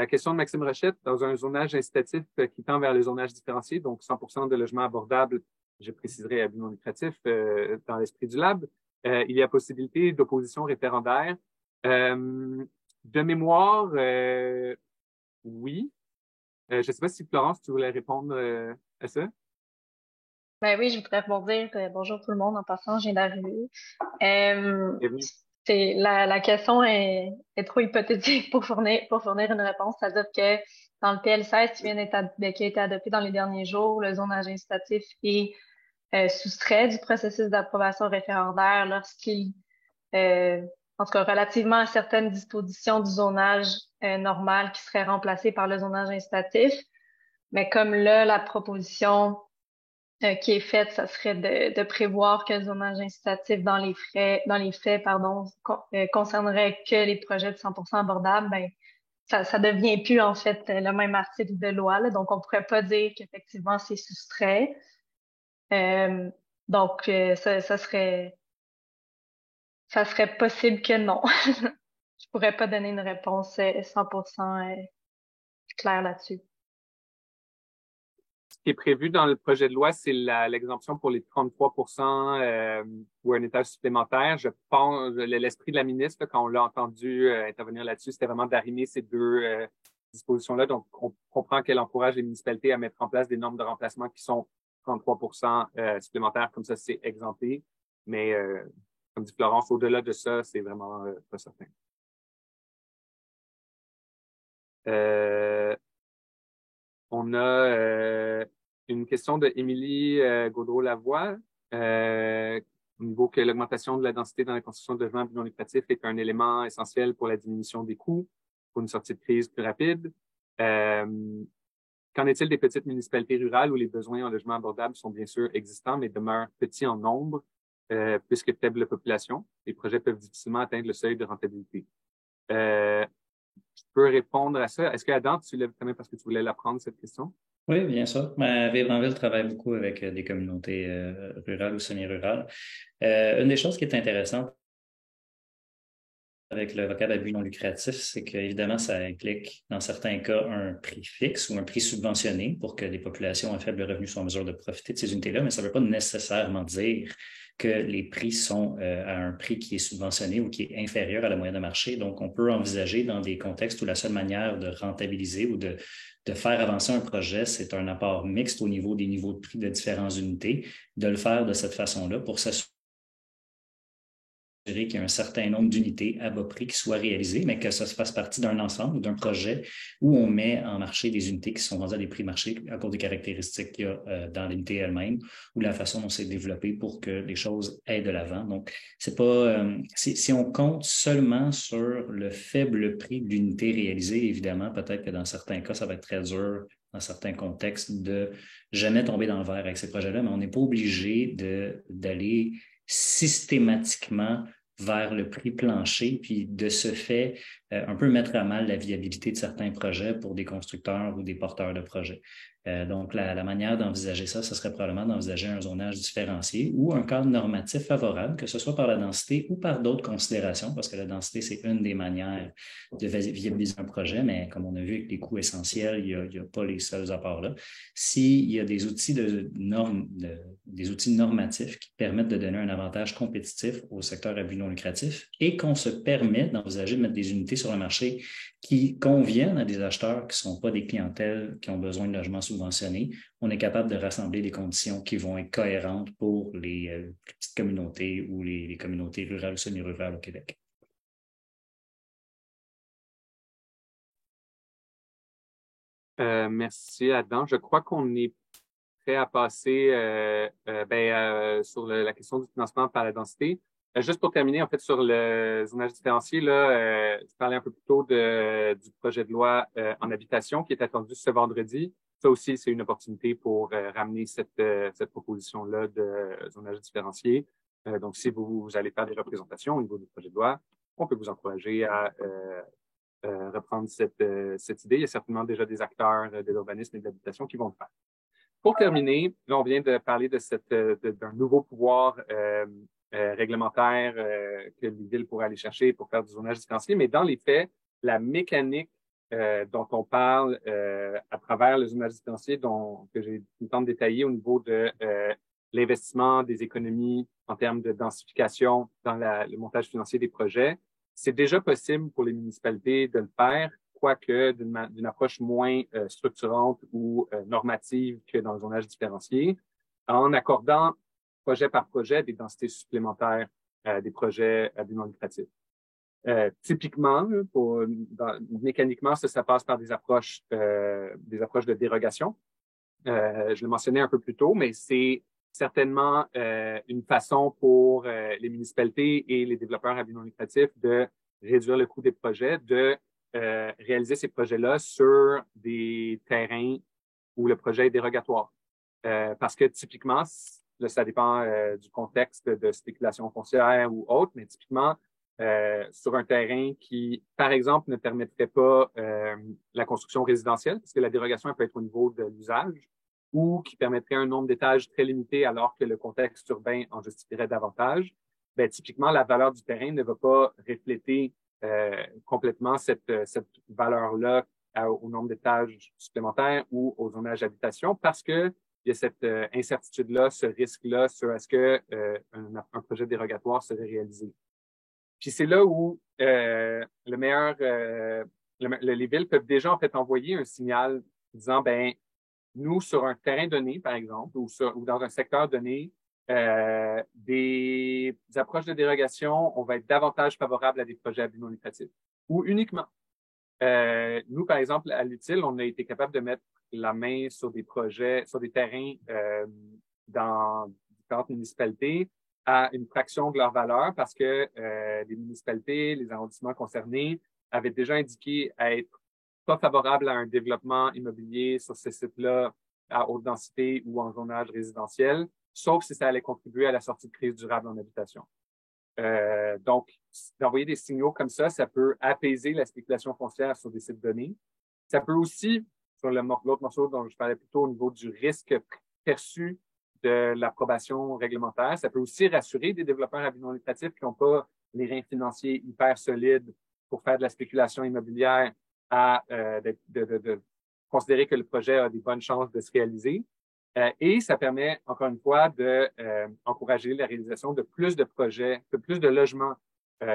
Question de Maxime Rochette, dans un zonage incitatif qui tend vers le zonage différencié, donc 100% de logements abordables, je préciserai à but non lucratif dans l'esprit du Lab, il y a possibilité d'opposition référendaire. De mémoire, oui. Je ne sais pas si Florence, tu voulais répondre à ça? Ben oui, je voudrais rebondir. Bonjour tout le monde, en passant, je viens d'arriver. Euh, Bienvenue. la question est trop hypothétique pour fournir une réponse. C'est-à-dire que dans le PL16 qui a été adopté dans les derniers jours, le zonage incitatif est soustrait du processus d'approbation référendaire lorsqu'il, euh, en tout cas relativement à certaines dispositions du zonage normal qui seraient remplacées par le zonage incitatif. Mais comme là, la proposition qui est faite, ça serait de prévoir que le zonage incitatif dans les faits, pardon, concernerait que les projets de 100% abordables, ben, ça devient plus, en fait, le même article de loi, là. Donc, on pourrait pas dire qu'effectivement, c'est soustrait. Euh, donc, ça serait possible que non. Je pourrais pas donner une réponse 100% claire là-dessus. Ce qui est prévu dans le projet de loi, c'est l'exemption pour les 33 ou un étage supplémentaire. Je pense, l'esprit de la ministre, là, quand on l'a entendu intervenir là-dessus, c'était vraiment d'arrimer ces deux dispositions-là. Donc, on comprend qu'elle encourage les municipalités à mettre en place des normes de remplacement qui sont 33 supplémentaires. Comme ça, c'est exempté. Mais, comme dit Florence, au-delà de ça, c'est vraiment pas certain. On a une question de Émilie Gaudreau-Lavoie, au niveau que l'augmentation de la densité dans la construction de logements non lucratifs est un élément essentiel pour la diminution des coûts, pour une sortie de crise plus rapide. Qu'en est-il des petites municipalités rurales où les besoins en logements abordables sont bien sûr existants, mais demeurent petits en nombre, puisque faible population? Les projets peuvent difficilement atteindre le seuil de rentabilité. Je peux répondre à ça. Est-ce que Adam, tu lèves quand même parce que tu voulais l'apprendre, cette question? Oui, bien sûr. Vivre en ville travaille beaucoup avec des communautés rurales ou semi-rurales. Une des choses qui est intéressante avec le vocable à but non lucratif, c'est qu'évidemment, ça implique, dans certains cas, un prix fixe ou un prix subventionné pour que les populations à faible revenu soient en mesure de profiter de ces unités-là, mais ça ne veut pas nécessairement dire que les prix sont à un prix qui est subventionné ou qui est inférieur à la moyenne de marché. Donc, on peut envisager dans des contextes où la seule manière de rentabiliser ou de faire avancer un projet, c'est un apport mixte au niveau des niveaux de prix de différentes unités, de le faire de cette façon-là pour s'assurer qu'il y ait un certain nombre d'unités à bas prix qui soient réalisées, mais que ça se fasse partie d'un ensemble, d'un projet où on met en marché des unités qui sont vendues à des prix marché à cause des caractéristiques qu'il y a dans l'unité elle-même ou la façon dont c'est développé pour que les choses aillent de l'avant. Donc, c'est pas si on compte seulement sur le faible prix de l'unité réalisée, évidemment, peut-être que dans certains cas, ça va être très dur dans certains contextes de jamais tomber dans le verre avec ces projets-là, mais on n'est pas obligé d'aller systématiquement vers le prix plancher, puis de ce fait, un peu mettre à mal la viabilité de certains projets pour des constructeurs ou des porteurs de projets. Donc, la manière d'envisager ça, ce serait probablement d'envisager un zonage différencié ou un cadre normatif favorable, que ce soit par la densité ou par d'autres considérations, parce que la densité, c'est une des manières de viabiliser un projet, mais comme on a vu avec les coûts essentiels, il n'y a pas les seuls apports-là. S'il y a des outils des outils normatifs qui permettent de donner un avantage compétitif au secteur à but non lucratif et qu'on se permet d'envisager de mettre des unités sur le marché qui conviennent à des acheteurs qui ne sont pas des clientèles qui ont besoin de logements subventionnés, on est capable de rassembler des conditions qui vont être cohérentes pour les petites communautés ou les communautés rurales ou semi-rurales au Québec. Merci, Adam. Je crois qu'on est prêt à passer sur la question du financement par la densité. Juste pour terminer, en fait, sur le zonage différencié, là, je parlais un peu plus tôt du projet de loi en habitation qui est attendu ce vendredi. Ça aussi, c'est une opportunité pour ramener cette proposition-là de zonage différencié. Donc, si vous allez faire des représentations au niveau du projet de loi, on peut vous encourager à reprendre cette idée. Il y a certainement déjà des acteurs de l'urbanisme et de l'habitation qui vont le faire. Pour terminer, là, on vient de parler d'un nouveau pouvoir réglementaire que les villes pourraient aller chercher pour faire du zonage différencié, mais dans les faits, la mécanique dont on parle à travers le zonage différencié que j'ai eu le temps de détailler au niveau de l'investissement, des économies en termes de densification dans le montage financier des projets, c'est déjà possible pour les municipalités de le faire quoique d'une approche moins structurante ou normative que dans le zonage différencié, en accordant projet par projet des densités supplémentaires des projets à but non lucratif. Typiquement, mécaniquement, ça passe par des approches de dérogation. Je le mentionnais un peu plus tôt, mais c'est certainement une façon pour les municipalités et les développeurs à but non lucratif de réduire le coût des projets, de réaliser ces projets-là sur des terrains où le projet est dérogatoire. Parce que typiquement, là, ça dépend du contexte de spéculation foncière ou autre, mais typiquement, sur un terrain qui, par exemple, ne permettrait pas la construction résidentielle, parce que la dérogation elle peut être au niveau de l'usage, ou qui permettrait un nombre d'étages très limité alors que le contexte urbain en justifierait davantage, ben, typiquement, la valeur du terrain ne va pas refléter complètement cette valeur-là au nombre d'étages supplémentaires ou au zonage habitation parce que il y a cette incertitude-là, ce risque-là sur est-ce que un projet dérogatoire serait réalisé. Puis c'est là où les villes peuvent déjà en fait envoyer un signal disant ben nous sur un terrain donné par exemple ou dans un secteur donné des approches de dérogation on va être davantage favorables à des projets à but non lucratif ou uniquement. Nous par exemple à l'Utile on a été capable de mettre la main sur des projets sur des terrains dans différentes municipalités à une fraction de leur valeur parce que les municipalités, les arrondissements concernés avaient déjà indiqué être pas favorables à un développement immobilier sur ces sites-là à haute densité ou en zonage résidentiel, sauf si ça allait contribuer à la sortie de crise durable en habitation. Donc, d'envoyer des signaux comme ça peut apaiser la spéculation foncière sur des sites donnés. Ça peut aussi, sur l'autre morceau dont je parlais plutôt au niveau du risque perçu de l'approbation réglementaire. Ça peut aussi rassurer des développeurs à but non lucratif qui n'ont pas les reins financiers hyper solides pour faire de la spéculation immobilière à de considérer que le projet a des bonnes chances de se réaliser. Et ça permet, encore une fois, de encourager la réalisation de plus de projets, de plus de logements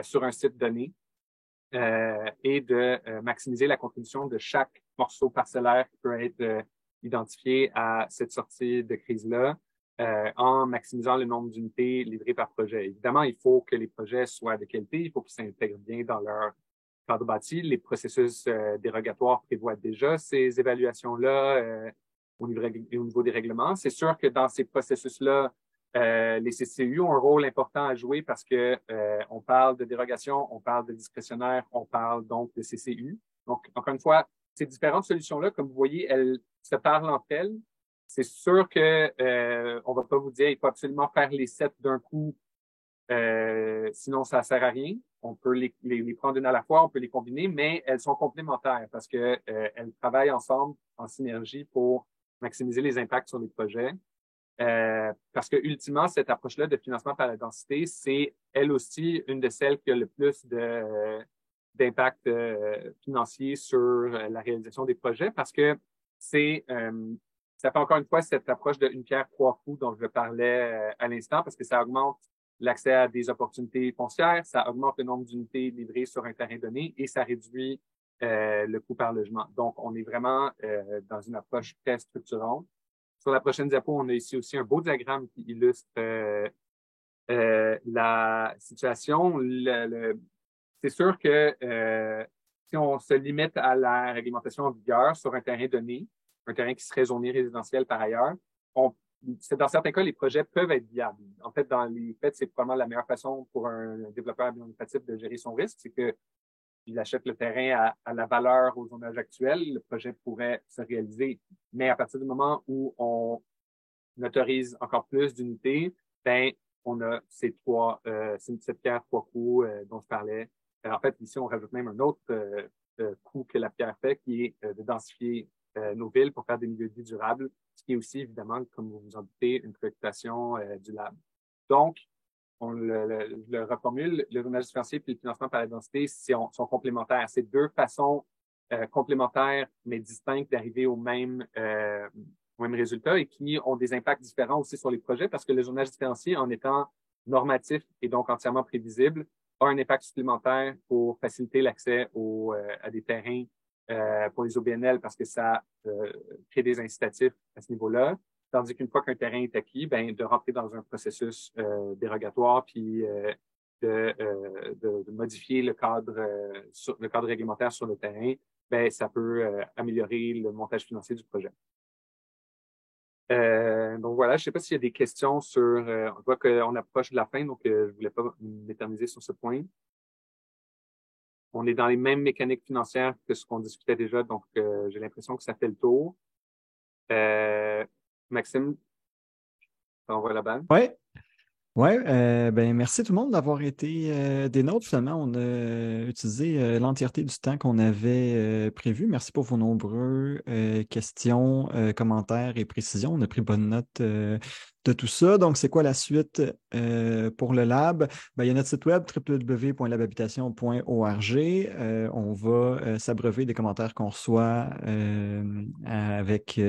sur un site donné et de maximiser la contribution de chaque morceau parcellaire qui peut être identifié à cette sortie de crise-là. En maximisant le nombre d'unités livrées par projet. Évidemment, il faut que les projets soient de qualité, il faut qu'ils s'intègrent bien dans leur cadre bâti. Les processus dérogatoires prévoient déjà ces évaluations-là au niveau des règlements. C'est sûr que dans ces processus-là, les CCU ont un rôle important à jouer parce que on parle de dérogation, on parle de discrétionnaire, on parle donc de CCU. Donc, encore une fois, ces différentes solutions-là, comme vous voyez, elles se parlent entre elles. C'est sûr que on va pas vous dire il faut absolument faire les 7 d'un coup, sinon ça sert à rien. On peut les prendre une à la fois, on peut les combiner, mais elles sont complémentaires parce que elles travaillent ensemble en synergie pour maximiser les impacts sur les projets. Parce que ultimement, cette approche-là de financement par la densité, c'est elle aussi une de celles qui a le plus d'impact financier sur la réalisation des projets parce que ça fait encore une fois cette approche de une pierre trois coups dont je parlais à l'instant parce que ça augmente l'accès à des opportunités foncières, ça augmente le nombre d'unités livrées sur un terrain donné et ça réduit le coût par logement. Donc, on est vraiment dans une approche très structurante. Sur la prochaine diapo, on a ici aussi un beau diagramme qui illustre la situation. C'est sûr que si on se limite à la réglementation en vigueur sur un terrain donné, un terrain qui serait zoné résidentiel par ailleurs, dans certains cas, les projets peuvent être viables. En fait, dans les faits, c'est probablement la meilleure façon pour un développeur administratif de gérer son risque, c'est que il achète le terrain à la valeur au zonage actuel, le projet pourrait se réaliser. Mais à partir du moment où on autorise encore plus d'unités, ben on a cette pierre trois coups dont je parlais. En fait, ici, on rajoute même un autre coup que la pierre fait, qui est de densifier nos villes pour faire des milieux de vie durables, ce qui est aussi, évidemment, comme vous vous en doutez, une préoccupation du lab. Donc, je le reformule, le zonage différencié et le financement par la densité sont complémentaires. C'est deux façons complémentaires, mais distinctes d'arriver au même résultat et qui ont des impacts différents aussi sur les projets parce que le zonage différencié, en étant normatif et donc entièrement prévisible, a un impact supplémentaire pour faciliter l'accès à des terrains pour les OBNL parce que ça crée des incitatifs à ce niveau-là. Tandis qu'une fois qu'un terrain est acquis, ben, de rentrer dans un processus dérogatoire puis de modifier le cadre réglementaire sur le terrain, ben, ça peut améliorer le montage financier du projet. Donc voilà, je ne sais pas s'il y a des questions sur... on voit qu'on approche de la fin, donc je ne voulais pas m'éterniser sur ce point. On est dans les mêmes mécaniques financières que ce qu'on discutait déjà, donc j'ai l'impression que ça fait le tour. Maxime, on voit la balle. Oui. Ouais, ben merci tout le monde d'avoir été des nôtres. Finalement, on a utilisé l'entièreté du temps qu'on avait prévu. Merci pour vos nombreux questions, commentaires et précisions. On a pris bonne note de tout ça. Donc, c'est quoi la suite pour le lab? Ben, il y a notre site web www.labhabitation.org. On va s'abreuver des commentaires qu'on reçoit avec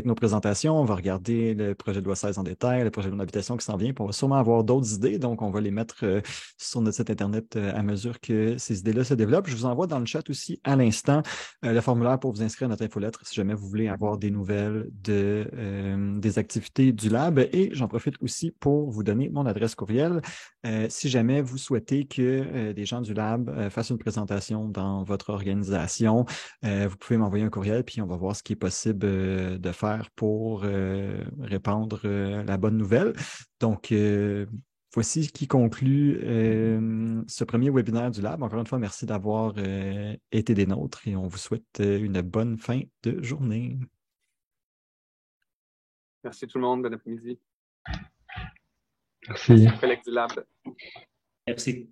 nos présentations. On va regarder le projet de loi 16 en détail, le projet de loi d'habitation qui s'en vient. Puis on va sûrement avoir d'autres idées. Donc, on va les mettre sur notre site Internet à mesure que ces idées-là se développent. Je vous envoie dans le chat aussi à l'instant le formulaire pour vous inscrire à notre infolettre si jamais vous voulez avoir des nouvelles des activités du lab. Et j'en profite aussi pour vous donner mon adresse courriel. Si jamais vous souhaitez que des gens du lab fassent une présentation dans votre organisation, vous pouvez m'envoyer un courriel puis on va voir ce qui est possible de faire pour répandre la bonne nouvelle. Donc, voici ce qui conclut ce premier webinaire du Lab. Encore une fois, merci d'avoir été des nôtres et on vous souhaite une bonne fin de journée. Merci tout le monde. Bon après-midi. Merci. Collègue du Lab. Merci.